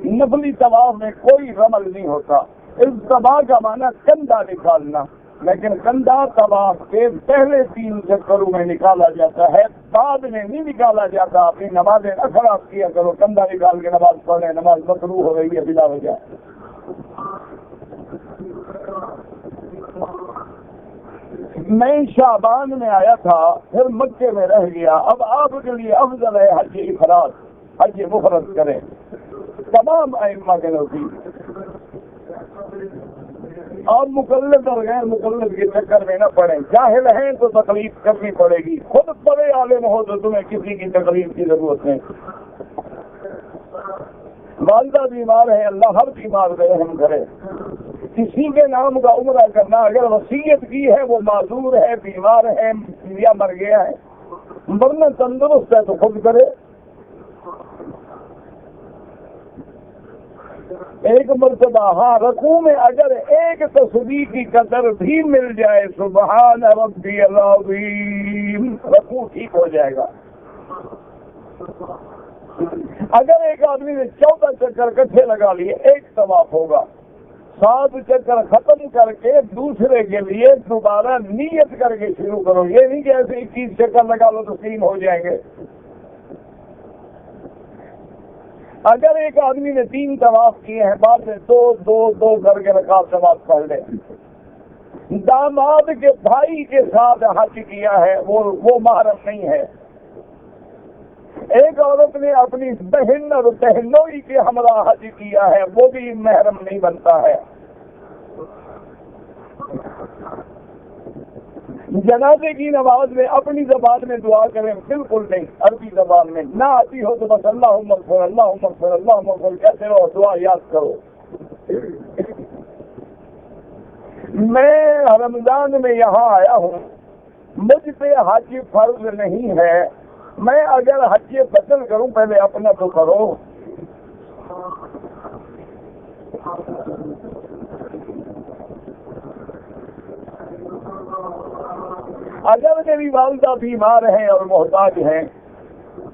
نفلی طواف میں کوئی رمل نہیں ہوتا. التبا کا معنی کندھا نکالنا، لیکن کندھا طواف کے پہلے 3 چکروں میں نکالا جاتا ہے، بعد میں نہیں نکالا جاتا. اپنی نمازیں نہ خراب کیا کرو، کندھا نکال کے نماز پڑھیں، نماز مکروہ ہو رہی ہے بلا وجہ. میں شعبان میں آیا تھا، پھر مکے میں رہ گیا. اب آپ کے لیے افضل ہے حج افراد، حج مفرد کریں. تمام ائمہ کے نزدیک آپ مقلد اور غیر مقلد کے چکر میں نہ پڑیں. جاہل ہیں تو تکلیف کرنی پڑے گی. خود بڑے عالم ہو تو تمہیں کسی کی تکلیف کی ضرورت نہیں. والدہ بیمار ہے, اللہ ہر بیمار کا رحم کرے. کسی کے نام کا عمرہ کرنا, اگر وصیت کی ہے وہ معذور ہے, بیمار ہے یا مر گیا ہے, ورنہ تندرست ہے تو خود کرے. ایک مرتبہ ہاں رکوع میں اگر ایک تسبیح کی قدر بھی مل جائے, سبحان ربی العظیم, رکوع ٹھیک ہو جائے گا. اگر ایک آدمی نے 14 چکر کٹھے لگا لیے, ایک طواف ہوگا. 7 چکر ختم کر کے دوسرے کے لیے دوبارہ نیت کر کے شروع کرو. یہ نہیں کہ ایسے 21 چکر لگا لو تو 3 ہو جائیں گے. اگر ایک آدمی نے 3 طواف کیے ہیں, بعد میں 2 کر کے رکعت نماز پڑھ لے. داماد کے بھائی کے ساتھ حج کیا ہے, وہ محرم نہیں ہے. ایک عورت نے اپنی بہن اور بہنوئی کے ہمراہ حج کیا ہے, وہ بھی محرم نہیں بنتا ہے. جنازے کی نماز میں اپنی زبان میں دعا کریں, بالکل نہیں. عربی زبان میں نہ آتی ہو تو بس اللہم اغفر اللہم اغفر اللہم اغفر کہتے رہو, دعا یاد کرو. میں رمضان میں یہاں آیا ہوں, مجھ پہ حج فرض نہیں ہے. میں اگر حج بدل کروں, پہلے اپنا تو کرو. اگر میری والدہ بیمار ہیں اور محتاج ہیں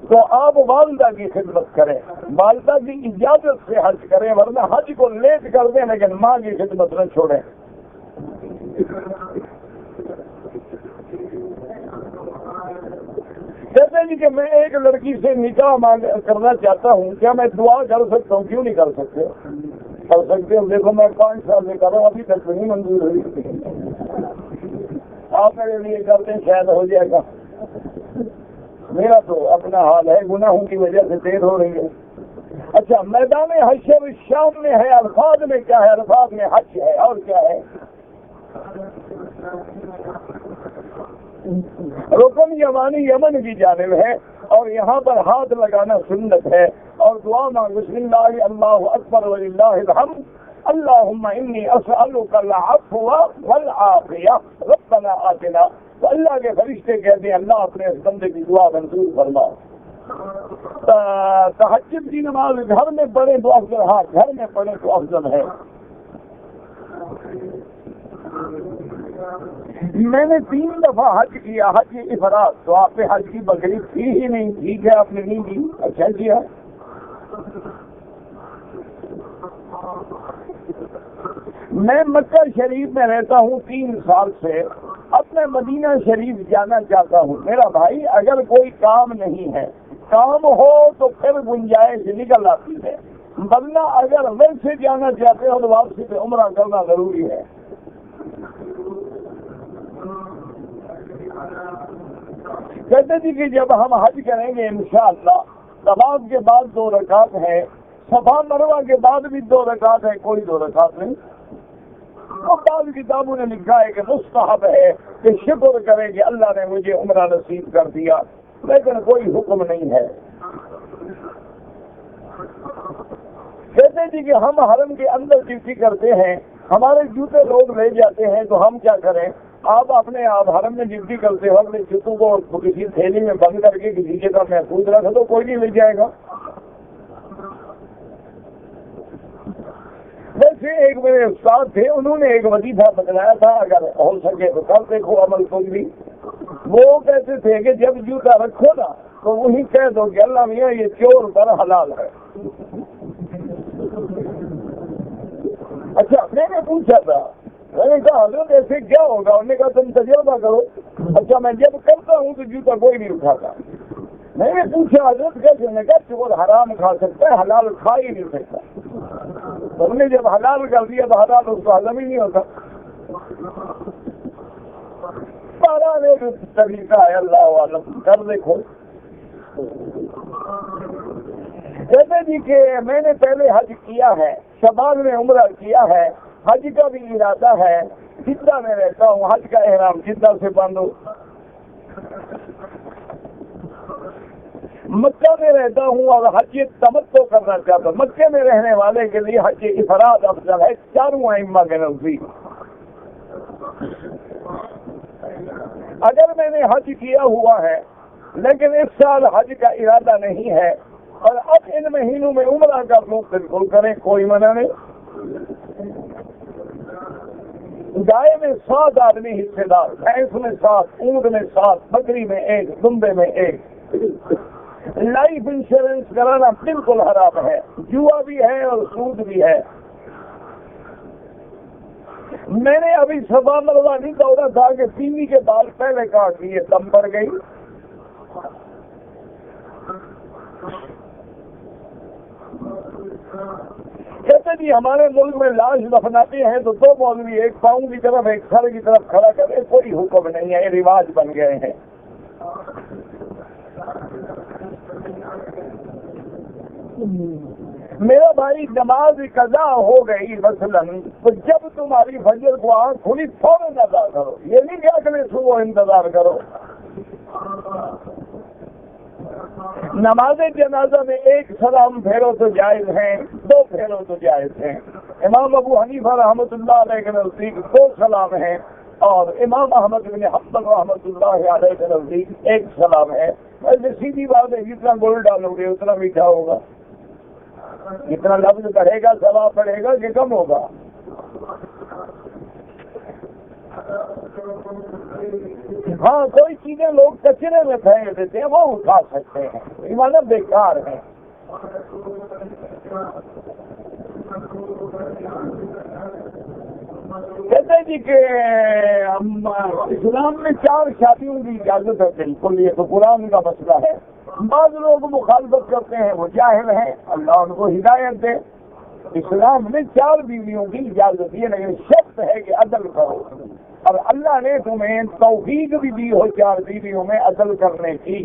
تو آپ والدہ کی خدمت کریں, والدہ کی اجازت سے حج کریں, ورنہ حج کو لیٹ کر دیں لیکن ماں کی خدمت نہ چھوڑیں. کہتے ہیں کہ میں ایک لڑکی سے نکاح کرنا چاہتا ہوں, کیا میں دعا کر سکتا ہوں؟ کیوں نہیں کر سکتے؟ کر سکتے ہوں. دیکھو میں 5 سال سے کر رہا ہوں, ابھی تک نہیں منظور ہوئی. آپ میرے لیے کرتے ہیں, شاید ہو جائے گا. میرا تو اپنا حال ہے, گناہوں کی وجہ سے دیر ہو رہی ہے. اچھا, میدان حشر شام میں ہے, الفاظ میں کیا ہے؟ الفاظ میں حج ہے, اور کیا ہے؟ رکن یمانی یمن کی جانب ہے, اور یہاں پر ہاتھ لگانا سنت ہے, اور دعا مانگ بسم اللہ اللہ اکبر وللہ الحمد اللہم انی اسألک العفو والعافیہ ربنا آتنا. تو اللہ کے فرشتے کہتے ہیں اللہ اپنے اس بندے کی دعا منظور فرما. تہجد کی نماز گھر میں پڑھیں تو افضل, ہاں گھر میں پڑھیں تو افضل ہے. میں نے 3 دفعہ حج کیا, حج افراد. تو آپ پہ حج کی بکری تھی ہی نہیں. ٹھیک ہے, آپ نے نہیں کی, اچھا کیا. میں مکہ شریف میں رہتا ہوں 3 سال سے, اب میں مدینہ شریف جانا چاہتا ہوں. میرا بھائی اگر کوئی کام نہیں ہے, کام ہو تو پھر گنجائش نکل آتی ہے, ورنہ اگر ویسے جانا چاہتے ہو تو واپسی پہ عمرہ کرنا ضروری ہے. کہتے جی کہ جب ہم حج کریں گے انشاءاللہ, طواف کے بعد 2 رکعت ہیں, صفا مروہ کے بعد بھی 2 رکعت ہے, کوئی 2 رکعت نہیں. اور بعض کتابوں نے لکھا ہے کہ مستحب ہے کہ شکر کرے کہ اللہ نے مجھے عمرہ نصیب کر دیا, لیکن کوئی حکم نہیں ہے. کہتے جی کہ ہم حرم کے اندر ڈیوٹی کرتے ہیں, ہمارے جوتے لوگ لے جاتے ہیں, تو ہم کیا کریں؟ آپ اپنے آپ حرم میں ڈیوٹی کرتے ہو, اپنے جوتوں کو کسی تھیلی میں بند کر کے کسی جگہ محفوظ رکھ دو, کوئی نہیں لے جائے گا. ویسے ایک میرے استاد تھے, انہوں نے ایک وظیفہ بتلایا تھا, اگر ہو سکے تو کر دیکھو عمل کوئی بھی. وہ کہتے تھے کہ جب جوتا رکھو نا تو وہی کہہ دو کہ اللہ میاں یہ چور پر حلال ہے. اچھا, میں نے پوچھا تھا, میں نے کہا حضرت ایسے کیا ہوگا؟ انہوں نے کہا تم تجربہ کرو. اچھا, میں جب کرتا ہوں تو جوتا کوئی نہیں اٹھاتا. میں نے پوچھا حضرت کیسے؟ نے کہا چور حرام کھا سکتا ہے, حلال کھا ہی نہیں سکتا. تو ہم نے جب حلال کر دیا تو حلال اس کو ہضم ہی نہیں ہوتا. طریقہ ہے, اللہ عالم, کر دیکھو. کہتے جی کہ میں نے پہلے حج کیا ہے, شمال میں عمرہ کیا ہے, حج کا بھی ارادہ ہے، جدہ میں رہتا ہوں، حج کا احرام جدہ سے باندھو، مکہ میں رہتا ہوں اور حج تمتع کرنا چاہتا ہوں، مکے میں رہنے والے کے لیے حج افراد افضل ہے چاروں ائمہ کے نزدیک۔ اگر میں نے حج کیا ہوا ہے لیکن اس سال حج کا ارادہ نہیں ہے اور اب ان مہینوں میں عمرہ کر لوں، بالکل کریں، کوئی منع نہیں۔ گائے میں 7 آدمی حصے دار، بھینس میں 7، اونٹ میں 7، بکری میں 1، دمبے میں 1۔ لائف انشورنس کرانا بالکل حرام ہے، جوا بھی ہے اور سود بھی ہے۔ میں نے ابھی صفا مروا نہیں دوڑا تھا کہ بیوی کے بال پہلے کاٹ دیے، دم پڑ گئی۔ کہتے جی ہمارے ملک میں لاش دفناتے ہیں تو 2 مولوی ایک پاؤں کی طرف ایک سر کی طرف کھڑا کرے، کوئی حکم نہیں ہے، یہ رواج بن گئے ہیں۔ میرا بھائی نماز قضا ہو گئی مثلاً، تو جب تمہاری فجر کو آنکھ کھلی فوراً ادا کرو، یہ نہیں کہ اگلے صبح انتظار کرو۔ نماز جنازہ میں 1 سلام پھیرو تو جائز ہیں، 2 پھیرو تو جائز ہیں۔ امام ابو حنیفہ رحمۃ اللہ علیہ کے نزدیک 2 سلام ہیں اور امام احمد بن حنبل رحمۃ اللہ علیہ کے نزدیک 1 سلام ہے۔ ویسے سیدھی بات ہے، جتنا گول ڈالو گے اتنا میٹھا ہوگا، جتنا لفظ بڑھے گا ثواب بڑھے گا کہ کم ہوگا۔ ہاں کوئی چیزیں لوگ کچرے میں پھینک دیتے ہیں، وہ اٹھا سکتے ہیں، ایمان بیکار ہے۔ کہتے جی کہ اسلام میں 4 شادیوں کی اجازت ہے، بالکل یہ تو قرآن کا مسئلہ ہے۔ بعض لوگ مخالفت کرتے ہیں، وہ جاہل ہیں، اللہ ان کو ہدایت دے۔ اسلام میں 4 بیویوں کی اجازت ہے، لیکن شرط ہے کہ عدل کرو، اور اللہ نے تمہیں توفیق بھی دی ہو 4 بیویوں میں عدل کرنے کی۔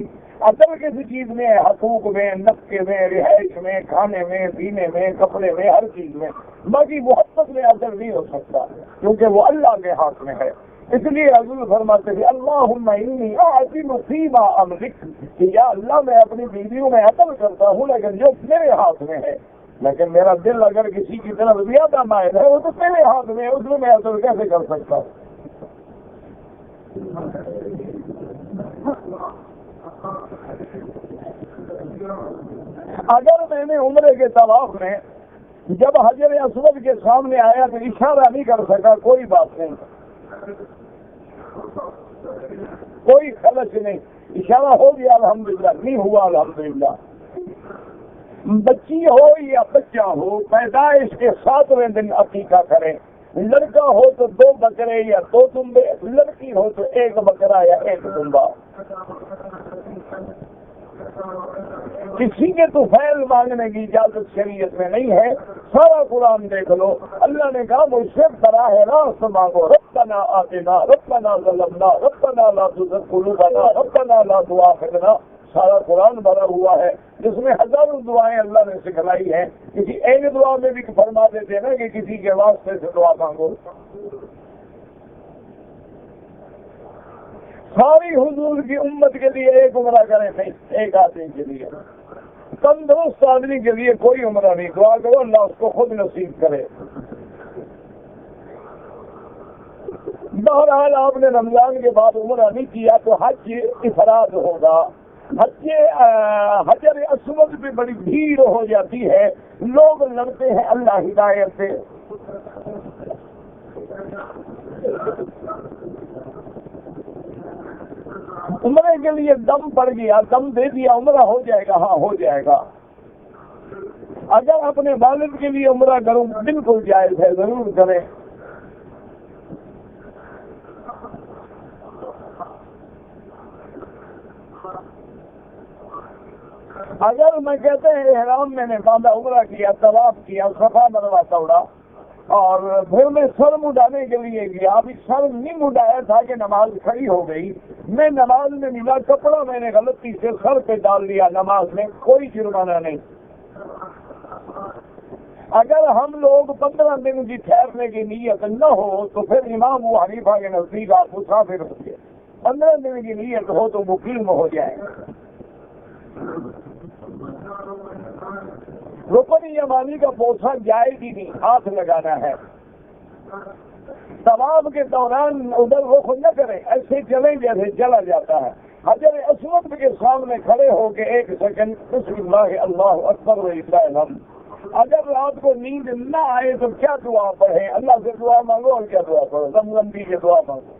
عدل کسی چیز میں، حقوق میں، نفقے میں، رہائش میں، کھانے میں، پینے میں، کپڑے میں، ہر چیز میں۔ باقی محبت میں عدل نہیں ہو سکتا کیونکہ وہ اللہ کے ہاتھ میں ہے۔ اس لیے حضور فرماتے ہیں اللہم انی اعظم فیما املک، کہ یا اللہ میں اپنی بیویوں میں عدل کرتا ہوں لیکن جو میرے ہاتھ میں ہے، لیکن میرا دل اگر کسی کی طرف زیادہ مائل ہے وہ تو میرے ہاتھ میں ہے، اس میں عدل کیسے کر سکتا ہوں؟ اگر میں نے عمرے کے طواف میں جب حجر اسود کے سامنے آیا تو اشارہ نہیں کر سکا، کوئی بات نہیں، کوئی خلش نہیں، اشارہ ہو گیا الحمدللہ، نہیں ہوا الحمدللہ۔ بچی ہو یا بچہ ہو، پیدائش کے 7ویں دن عقیقہ کریں، لڑکا ہو تو 2 بکرے یا 2 دمبے، لڑکی ہو تو 1 بکرا یا 1 دمبا۔ کسی کے تو فیل مانگنے کی اجازت شریعت میں نہیں ہے۔ سارا قرآن دیکھ لو، اللہ نے کہا مجھ سے براہ راست مانگو، ربنا آتنا، ربنا ظلمنا، ربنا لا تزغ قلوبنا، ربنا لا تؤاخذنا۔ سارا قرآن بھرا ہوا ہے جس میں ہزاروں دعائیں اللہ نے سکھلائی ہیں۔ کسی ایک دعا میں بھی فرما دیتے ہیں نا کہ کسی کے واسطے سے دعا مانگو۔ ساری حضور کی امت کے لیے 1 عمرہ کریں، نہیں 1 آدمی کے لیے، تندرست آدمی کے لیے کوئی عمرہ نہیں۔ دعا کرو اللہ اس کو خود نصیب کرے۔ بہرحال آپ نے رمضان کے بعد عمرہ نہیں کیا تو حج افراد ہوگا۔ حجر اسود پہ بڑی بھیڑ ہو جاتی ہے، لوگ لڑتے ہیں، اللہ ہدایت سے۔ عمرے کے لیے دم پڑ گیا، دم دے دیا، عمرہ ہو جائے گا؟ ہاں ہو جائے گا۔ اگر اپنے والد کے لیے عمرہ کروں بالکل جائز ہے، ضرور کریں۔ اگر میں کہتے ہیں احرام میں نے باندھا، عمرہ کیا، طواف کیا، صفا مروا توڑا اور پھر میں سر مڈانے کے لیے گیا، ابھی سر نہیں مڈایا تھا کہ نماز کھڑی ہو گئی، میں نماز میں ملا کپڑا میں نے غلطی سے سر پہ ڈال لیا، نماز میں کوئی جرمانہ نہیں۔ اگر ہم لوگ 15 دن کی ٹھہرنے کی نیت نہ ہو تو پھر امام ابو حنیفہ کے نزدیک آپ مسافر ہوں گے، 15 دن کی نیت ہو تو مقیم ہو جائیں۔ رکن یمانی کا بوسہ جائز ہی نہیں، ہاتھ لگانا ہے۔ طواف کے دوران ادھر رخ نہ کریں، ایسے چلیں جیسے چلا جاتا ہے۔ حجر اسود کے سامنے کھڑے ہو کے 1 سیکنڈ بسم اللہ اللہ اکبر وللہ الحمد۔ اگر رات کو نیند نہ آئے تو کیا دعا پڑھیں؟ اللہ سے دعا مانگو اور کیا دعا پڑھو؟ زمزم پی کے دعا مانگو۔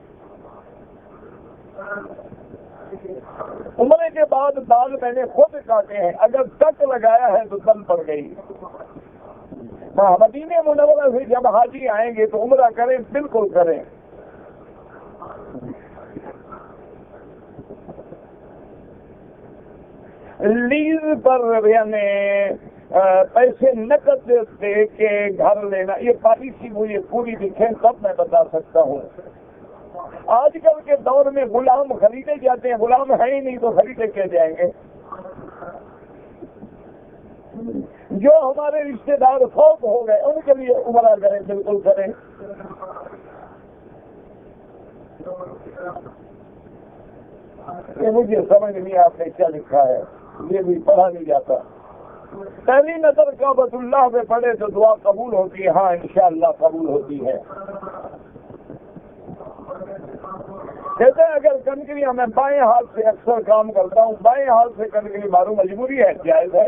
عمرے کے بعد بال میں نے خود کاٹے ہیں، اگر تک لگایا ہے تو دم پڑ گئی۔ مدینہ منورہ سے جب حاجی آئیں گے تو عمرہ کریں، بالکل کریں۔ لیز پر یعنی پیسے نقد دے کے گھر لینا، یہ پالیسی مجھے پوری دکھے تب میں بتا سکتا ہوں۔ آج کل کے دور میں غلام خریدے جاتے ہیں، غلام ہے ہی نہیں تو خریدے کیا جائیں گے؟ جو ہمارے رشتے دار فوت ہو گئے ان کے لیے عمرہ کریں، بالکل کریں۔ یہ مجھے سمجھ نہیں آپ نے کیا لکھا ہے، یہ بھی پڑھا نہیں جاتا۔ پہلی نظر کعبۃ اللہ میں پڑھے تو دعا قبول ہوتی ہے؟ ہاں انشاءاللہ قبول ہوتی ہے۔ کہتے ہیں اگر کنکریاں میں بائیں ہاتھ سے اکثر کام کرتا ہوں، بائیں ہاتھ سے کنکری ماروں، مجبوری ہے، جائز ہے۔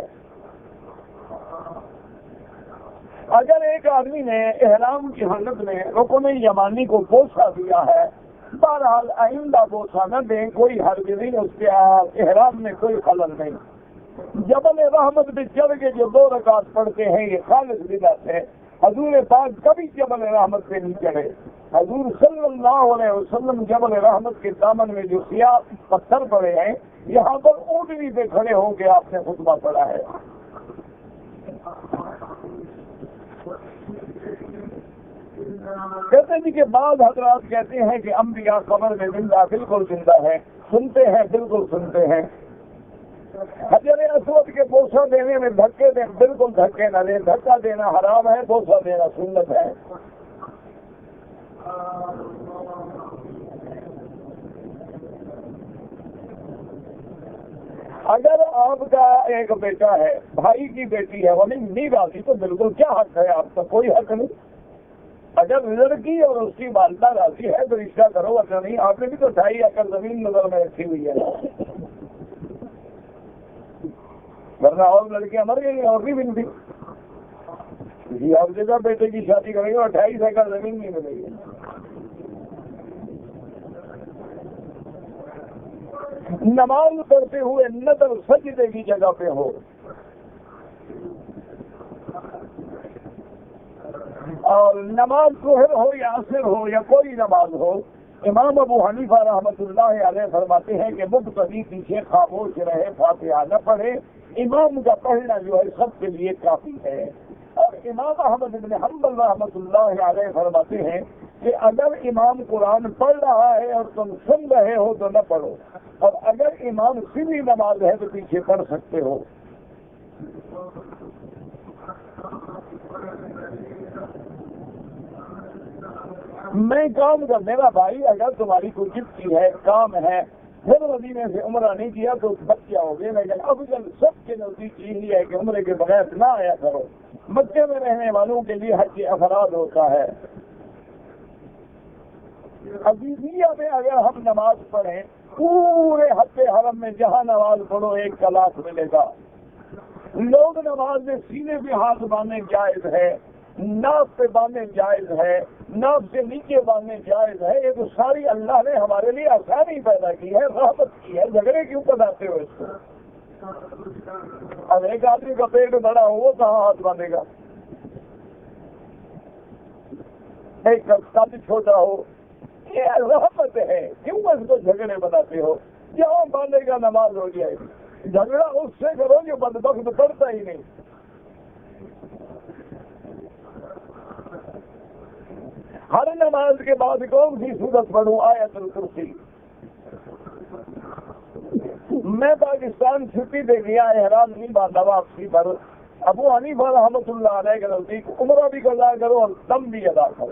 اگر ایک آدمی نے احرام کی حالت میں رکن یمانی کو بوسہ دیا ہے، بہرحال آئندہ بوسہ نہ دیں، کوئی حرج نہیں، اس کے احرام میں کوئی خلل نہیں۔ جبل رحمت پہ چڑھ کے جو 2 رکعت پڑھتے ہیں یہ خالص بدعت ہے۔ حضور پاک کبھی جبل رحمت پہ نہیں چڑھے۔ حضور صلی اللہ علیہ وسلم جبل رحمت کے دامن میں جو سیاہ پتھر پڑے ہیں، یہاں پر اونٹنی پہ کھڑے ہو کے آپ نے خطبہ پڑھا ہے۔ کہتے ہیں کہ بعض حضرات کہتے ہیں کہ انبیاء قبر میں زندہ، بالکل زندہ ہے، سنتے ہیں، بالکل سنتے ہیں۔ حجر اسود کے بوسہ دینے میں دھکے دیں، بالکل دھکے نہ دیں، دھکا دینا حرام ہے، بوسہ دینا سنت ہے۔ اگر آپ کا ایک بیٹا ہے، بھائی کی بیٹی ہے، وہ نہیں راضی تو بالکل کیا حق ہے آپ کا؟ کوئی حق نہیں۔ اگر لڑکی اور اس کی والدہ راضی ہے تو رشتہ کرو، اچھا نہیں۔ آپ نے بھی تو 2.5 ایکڑ زمین نظر میں رکھی ہوئی ہے، ورنہ اور لڑکیاں مر گئی اور بھی بن بھی جی آپ جگہ بیٹے کی شادی کریں گے اور 28 ایکڑ زمین نہیں ملے گی۔ نماز پڑھتے ہوئے نظر سجدے کی جگہ پہ ہو، اور نماز ظہر ہو یا عصر ہو یا کوئی نماز ہو، امام ابو حنیفہ رحمۃ اللہ علیہ فرماتے ہیں کہ مقتدی پیچھے خاموش رہے، فاتحہ نہ پڑھے، امام کا پڑھنا جو ہے سب کے لیے کافی ہے۔ اور امام احمد بن حنبل رحمۃ اللہ علیہ فرماتے ہیں کہ اگر امام قرآن پڑھ رہا ہے اور تم سن رہے ہو تو نہ پڑھو، اور اگر امام سیدھی نماز ہے تو پیچھے پڑھ سکتے ہو۔ میں کام کر میرا بھائی، اگر تمہاری کوئی جتنی ہے، کام ہے، پھر مدینے سے عمرہ نہیں کیا تو بچ جاؤ گے، لیکن اب سب کے نزدیک یہی ہے کہ عمرے کے بغیر نہ آیا کرو۔ مکے میں رہنے والوں کے لیے حج افراد ہوتا ہے۔ عزیزیہ میں اگر ہم نماز پڑھیں، پورے حج حرم میں جہاں نماز پڑھو 1 کا لاکھ ملے گا۔ لوگ نماز میں سینے پہ ہاتھ باندھنے جائز ہے، ناف پہ باندھنے جائز ہے، ناف سے نیچے باندھنے جائز ہے۔ یہ تو ساری اللہ نے ہمارے لیے آسانی پیدا کی ہے، رحمت کی ہے، جھگڑے کیوں بناتے ہو اس کو؟ اب ایک آدمی کا پیٹ بڑا ہو وہ کہاں ہاتھ باندھے گا؟ ایک کا قد چھوٹا ہو، یہ رحمت ہے، کیوں اس کو جھگڑے بناتے ہو؟ جہاں باندھے گا نماز ہو جائے گی۔ جھگڑا اس سے کرو جو بدبخت پڑتا ہی نہیں۔ ہر نماز کے بعد کون سی سورت پڑھوں؟ آیت الکرسی۔ میں پاکستان چھٹی دے گیا، احرام نہیں باندھا واپسی پر، ابو حنیفہ رحمۃ اللہ علیہ کے نزدیک عمرہ بھی قضا کرو اور دم بھی ادا کرو۔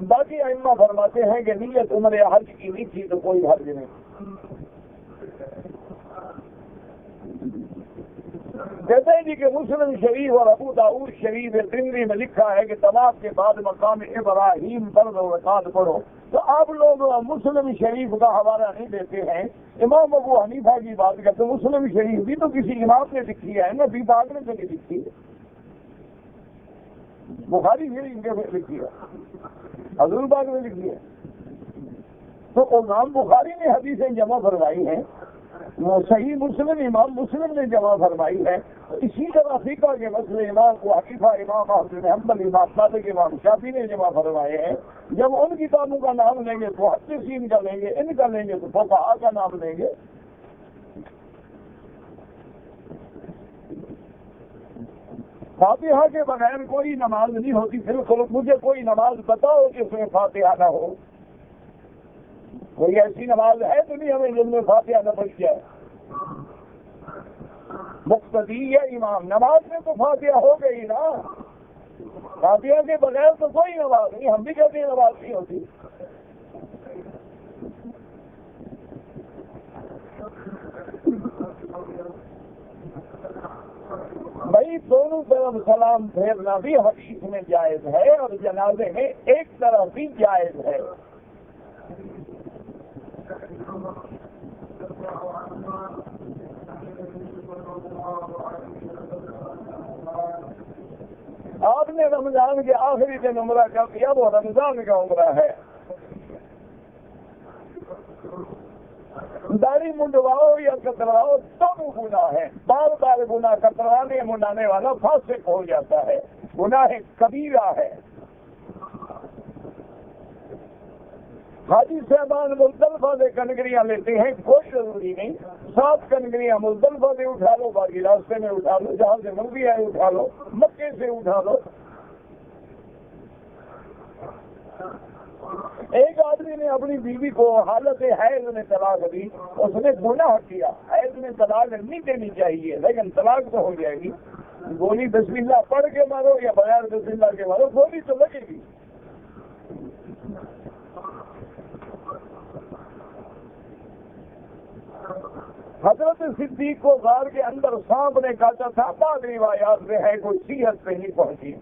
باقی ائمہ فرماتے ہیں کہ نیت عمرہ حج کی نہیں تھی تو کوئی حرج نہیں۔ کہتے ہیں جی کہ مسلم شریف اور ابو داؤد شریف ترمذی میں لکھا ہے کہ طواف کے بعد مقام ابراہیم پر رکعت پڑھو، تو آپ لوگ مسلم شریف کا حوالہ نہیں دیتے ہیں۔ امام ابو حنیفہ کی بات کرتے مسلم شریف بھی تو کسی امام نے لکھی ہے، نبی پاک نے نہیں لکھی ہے، بخاری شریف نے لکھی ہے، حضور پاک نے لکھی ہے۔ تو امام بخاری نے حدیثیں جمع فرمائی ہیں، وہ صحیح مسلم امام مسلم نے جمع فرمائی ہے۔ اسی طرح فقہ کے مسئلے امام ابو حنیفہ، امام احمد بن حنبل، امام مالک، امام شافعی نے جمع فرمائے ہیں۔ جب ان کتابوں کا نام لیں گے تو محدثین کا لیں گے، ان کا لیں گے تو فقہاء کا نام لیں گے۔ فاتحہ کے بغیر کوئی نماز نہیں ہوتی۔ بالکل مجھے کوئی نماز بتاؤ کہ اس میں فاتحہ نہ ہو۔ کوئی ایسی نماز ہے تو نہیں ہمیں جن میں فاتحہ نہ پڑھ جائے؟ مقتدی یا امام نماز میں تو فاتحہ ہو گئی نا، فاتحہ کے بغیر تو کوئی نماز نہیں۔ ہم بھی کہتے ہیں نماز نہیں ہوتی۔ بھائی دونوں طرف سلام پھیرنا بھی حدیث میں جائز ہے اور جنازے میں ایک طرف بھی جائز ہے۔ آپ نے رمضان کے آخری دن عمرہ کر دیا، وہ رمضان کا عمرہ ہے۔ داڑھی منڈواؤ یا کتراؤ دونوں گناہ ہے۔ بار بار گناہ کترانے منڈانے والا فاسق ہو جاتا ہے، گناہ کبیرہ ہے۔ حاجی صاحبان مزدلفہ سے کنکریاں لیتے ہیں، کوئی ضروری نہیں، 7 کنکریاں مزدلفہ سے اٹھا لو، باقی راستے میں اٹھا لو، جہاں سے مرضی ہے اٹھا لو، مکے سے اٹھا لو۔ ایک آدمی نے اپنی بیوی کو حالت حیض میں طلاق دی، اس نے گناہ کیا۔ حیض میں طلاق نہیں دینی چاہیے لیکن طلاق تو ہو جائے گی۔ گولی بسم اللہ پڑھ کے مارو یا بغیر بسم اللہ کے مارو، گولی تو لگے گی۔ حضرت صدیق کو غار کے اندر سانپ نے کاٹا تھا، بعض روایات میں ہے، کوئی صحت پہ نہیں پہنچی۔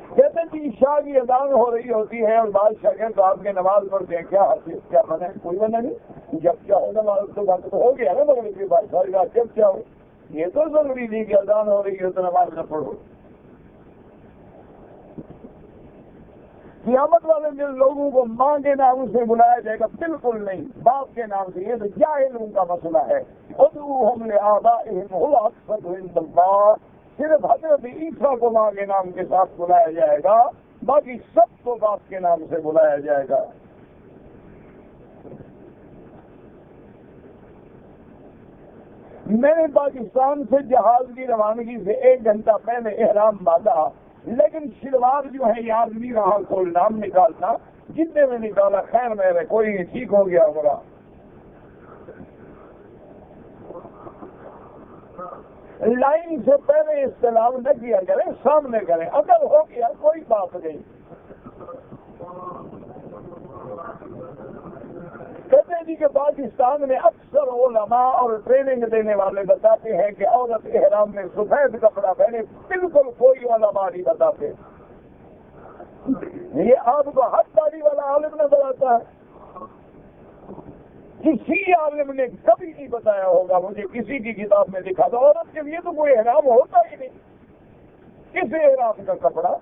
کہتے ہیں کہ عشاء کی اذان ہو رہی ہوتی ہے اور بادشاہ کہتے تو آپ کے نماز پڑھتے ہیں، کیا حیثیت کیا بنا ہے؟ کوئی بنا نہیں، جب چاہو نماز تو وقت ہو گیا نا مغرب کے بعد، ساری رات جب چاہو، یہ تو ضروری نہیں کہ اذان ہو رہی ہے تو نماز نہ پڑھو۔ قیامت والے جن لوگوں کو ماں کے نام سے بلایا جائے گا، بالکل نہیں، باپ کے نام سے، یہ تو جاہلوں کا مسئلہ ہے۔ ادعوہم لآبائہم هو اقسط عند اللہ، صرف حضرت عیسیٰ کو ماں کے نام کے ساتھ بلایا جائے گا، باقی سب کو باپ کے نام سے بلایا جائے گا۔ میں نے پاکستان سے جہاز کی روانگی سے 1 گھنٹہ پہلے احرام باندھا، لیکن شلوار جو ہے یاد نہیں رہا کھولنا، نکالنا، جتنے میں نکالا خیر میرے کوئی نہیں، ٹھیک ہو گیا میرا۔ لائن سے پہلے استعلام نہ کیا کریں، سامنے کریں، اگر ہو گیا کوئی بات نہیں۔ کہتے ہیں جی کہ پاکستان میں اکثر علماء اور ٹریننگ دینے والے بتاتے ہیں کہ عورت احرام میں سفید کپڑا پہنے، بالکل کوئی علماء نہیں بتاتے۔ یہ آپ کو ہاتھ داڑھی والا عالم نہ بتاتا ہے، کسی عالم نے کبھی نہیں بتایا ہوگا، مجھے کسی کی کتاب میں دکھا دو۔ عورت کے لیے تو کوئی احرام ہوتا ہی نہیں، کس احرام کا کپڑا؟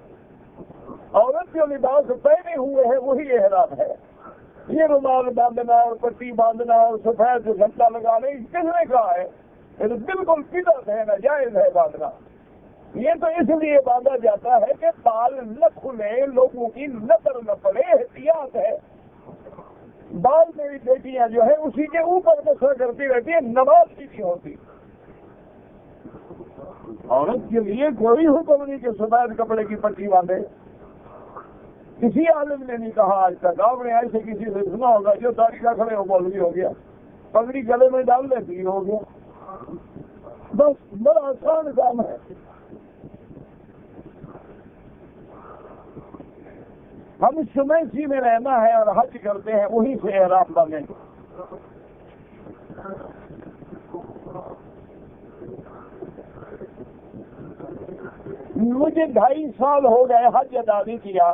عورت جو لباس پہنے ہوئے ہیں وہی احرام ہے۔ یہ رومال باندھنا اور پٹی باندھنا اور سفید گھنٹہ لگانا کس نے کہا ہے؟ یہ تو بالکل بدعت ہے، ناجائز ہے باندھنا۔ یہ تو اس لیے باندھا جاتا ہے کہ بال نہ کھلے، لوگوں کی نظر نہ پڑے، احتیاط ہے۔ بال میری بیٹیاں جو ہیں اسی کے اوپر مسا کرتی رہتی ہے، نماز کی نہیں ہوتی۔ عورت کے لیے کوئی حکم نہیں کہ سفید کپڑے کی پٹی باندھے، کسی عالم نے نہیں کہا آج تک۔ آپ نے ایسے کسی سے سنا ہوگا جو داڑھی کا کھڑے ہو مولوی ہو گیا؟ پگڑی گلے میں ڈال دے پیر ہو گیا. بس بڑا آسان کام ہے. ہم شمیسی میں رہنا ہے اور حج کرتے ہیں وہیں سے احرام باندھیں گے. مجھے 2.5 سال ہو گئے حج ادا نہیں کیا.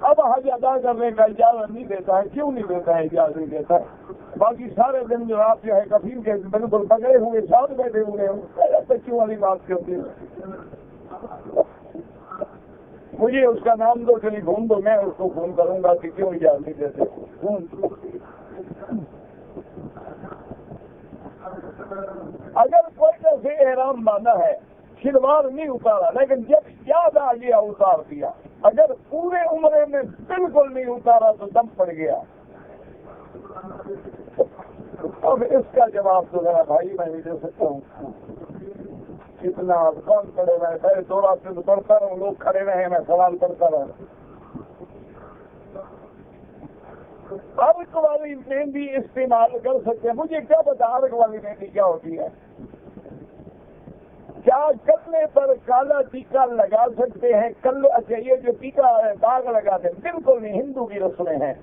اب حج ادا کرنے کا اجازت نہیں دیتا ہے. کیوں نہیں دیتا ہے؟ اجازت نہیں دیتا ہے. باقی سارے دن جو آپ جو ہے کفیل کے بالکل پکڑے ہوئے ساتھ بیٹھے ہوئے ہیں. بچوں والی بات کرتے ہیں. مجھے اس کا نام دو، ٹیلی فون دو، میں اس کو فون کروں گا کہ کیوں اجازت نہیں دیتے. اگر کوئی سے احرام باندھا ہے، شلوار نہیں اتارا، لیکن جب یاد آ گیا اتار دیا. اگر پورے عمرے میں بالکل نہیں اتارا تو دم پڑ گیا. اب اس کا جواب تو میرا بھائی میں نہیں دے سکتا ہوں. کتنا کون پڑے رہے پہلے 2 رات سے پڑھتا رہا ہوں، لوگ کھڑے رہے، میں سوال کرتا رہا. ارک والی مہندی استعمال کر سکتے ہیں. مجھے کیا پتا ارک والی مہندی کیا ہوتی ہے؟ کیا کلے پر کالا ٹیکا لگا سکتے ہیں؟ اچھا یہ جو ٹیکا داغ لگاتے ہیں بالکل نہیں، ہندو کی رسمیں ہیں.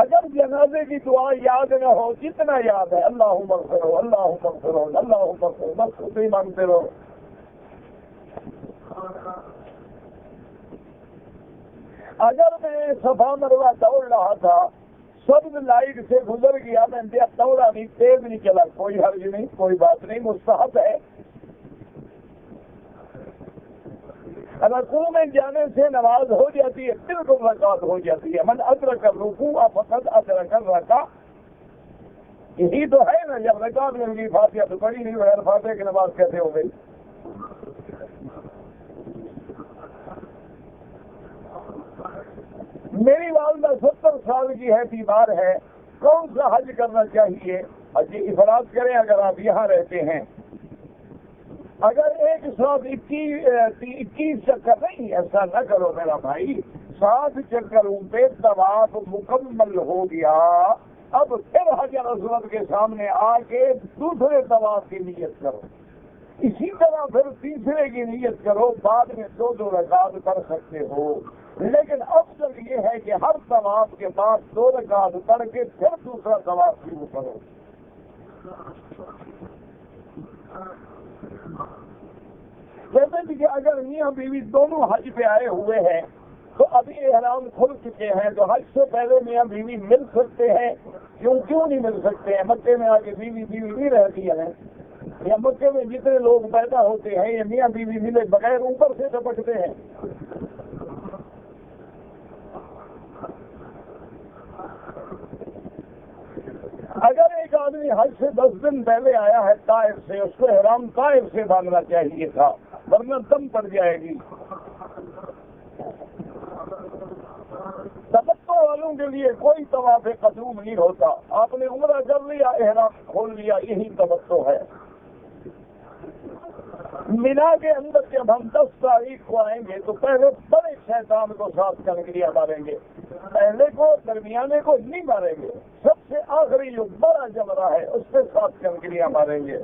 اگر جنازے کی دعا یاد نہ ہو، جتنا یاد ہے اللہم اغفر ہو، اللہم اغفر ہو، اللہم اغفر ہو، بس اسے مانگتے رہو. اگر میں صفا مروہ دوڑ رہا تھا، سب لائٹ سے گزر گیا، میں دوڑا نہیں، تیز نہیں چلا، کوئی حرج نہیں، کوئی بات نہیں، مستحب ہے. رکوع میں جانے سے نماز ہو جاتی ہے، بالکل رکعت ہو جاتی ہے. من ادرک الرکوع فقد ادرک الرکعہ. یہی تو ہے نا. جب رکعت مل گئی فاتحہ تو پڑھی نہیں، بغیر فاتحہ کی نماز کیسے ہو گئی؟ میری والدہ 70 سال کی ہے، بیمار ہے. کون سا حج کرنا چاہیے؟ حج افراد کریں اگر آپ یہاں رہتے ہیں. اگر ایک ساتھ 21 چکر نہیں، ایسا نہ کرو میرا بھائی. 7 چکروں پہ طواف مکمل ہو گیا. اب پھر حجر اسود کے سامنے آ کے دوسرے طواف کی نیت کرو. اسی طرح پھر تیسرے کی نیت کرو. بعد میں 2 رکعت کر سکتے ہو، لیکن افضل یہ ہے کہ ہر طواف کے بعد 2 رکعت پڑھ کے پھر دوسرا طواف شروع کرو. جیسے کہ اگر میاں بیوی دونوں حج پہ آئے ہوئے ہیں تو ابھی احرام کھل چکے ہیں، تو حج سے پہلے میاں بیوی مل سکتے ہیں. کیوں نہیں مل سکتے ہیں؟ مکے میں آ کے بیوی نہیں رہتی ہے، یا مکے میں جتنے لوگ پیدا ہوتے ہیں یہ میاں بیوی ملے بغیر اوپر سے چپکتے ہیں. اگر ایک آدمی حج سے 10 دن پہلے آیا ہے طائف سے، اس کو احرام طائف سے باندھنا چاہیے تھا، ورنہ دم پڑ جائے گی. تمتع والوں کے لیے کوئی طواف قدوم نہیں ہوتا. آپ نے عمرہ کر لیا، احرام کھول لیا، یہی تمتع ہے. مینا کے اندر جب ہم 10 تاریخ کو آئیں گے تو پہلے بڑے شیطان کو 7 کنکریاں ماریں گے. پہلے کو، درمیانے کو نہیں ماریں گے. سب سے آخری جو بڑا جمرہ ہے اس پہ 7 کنکریاں ماریں گے.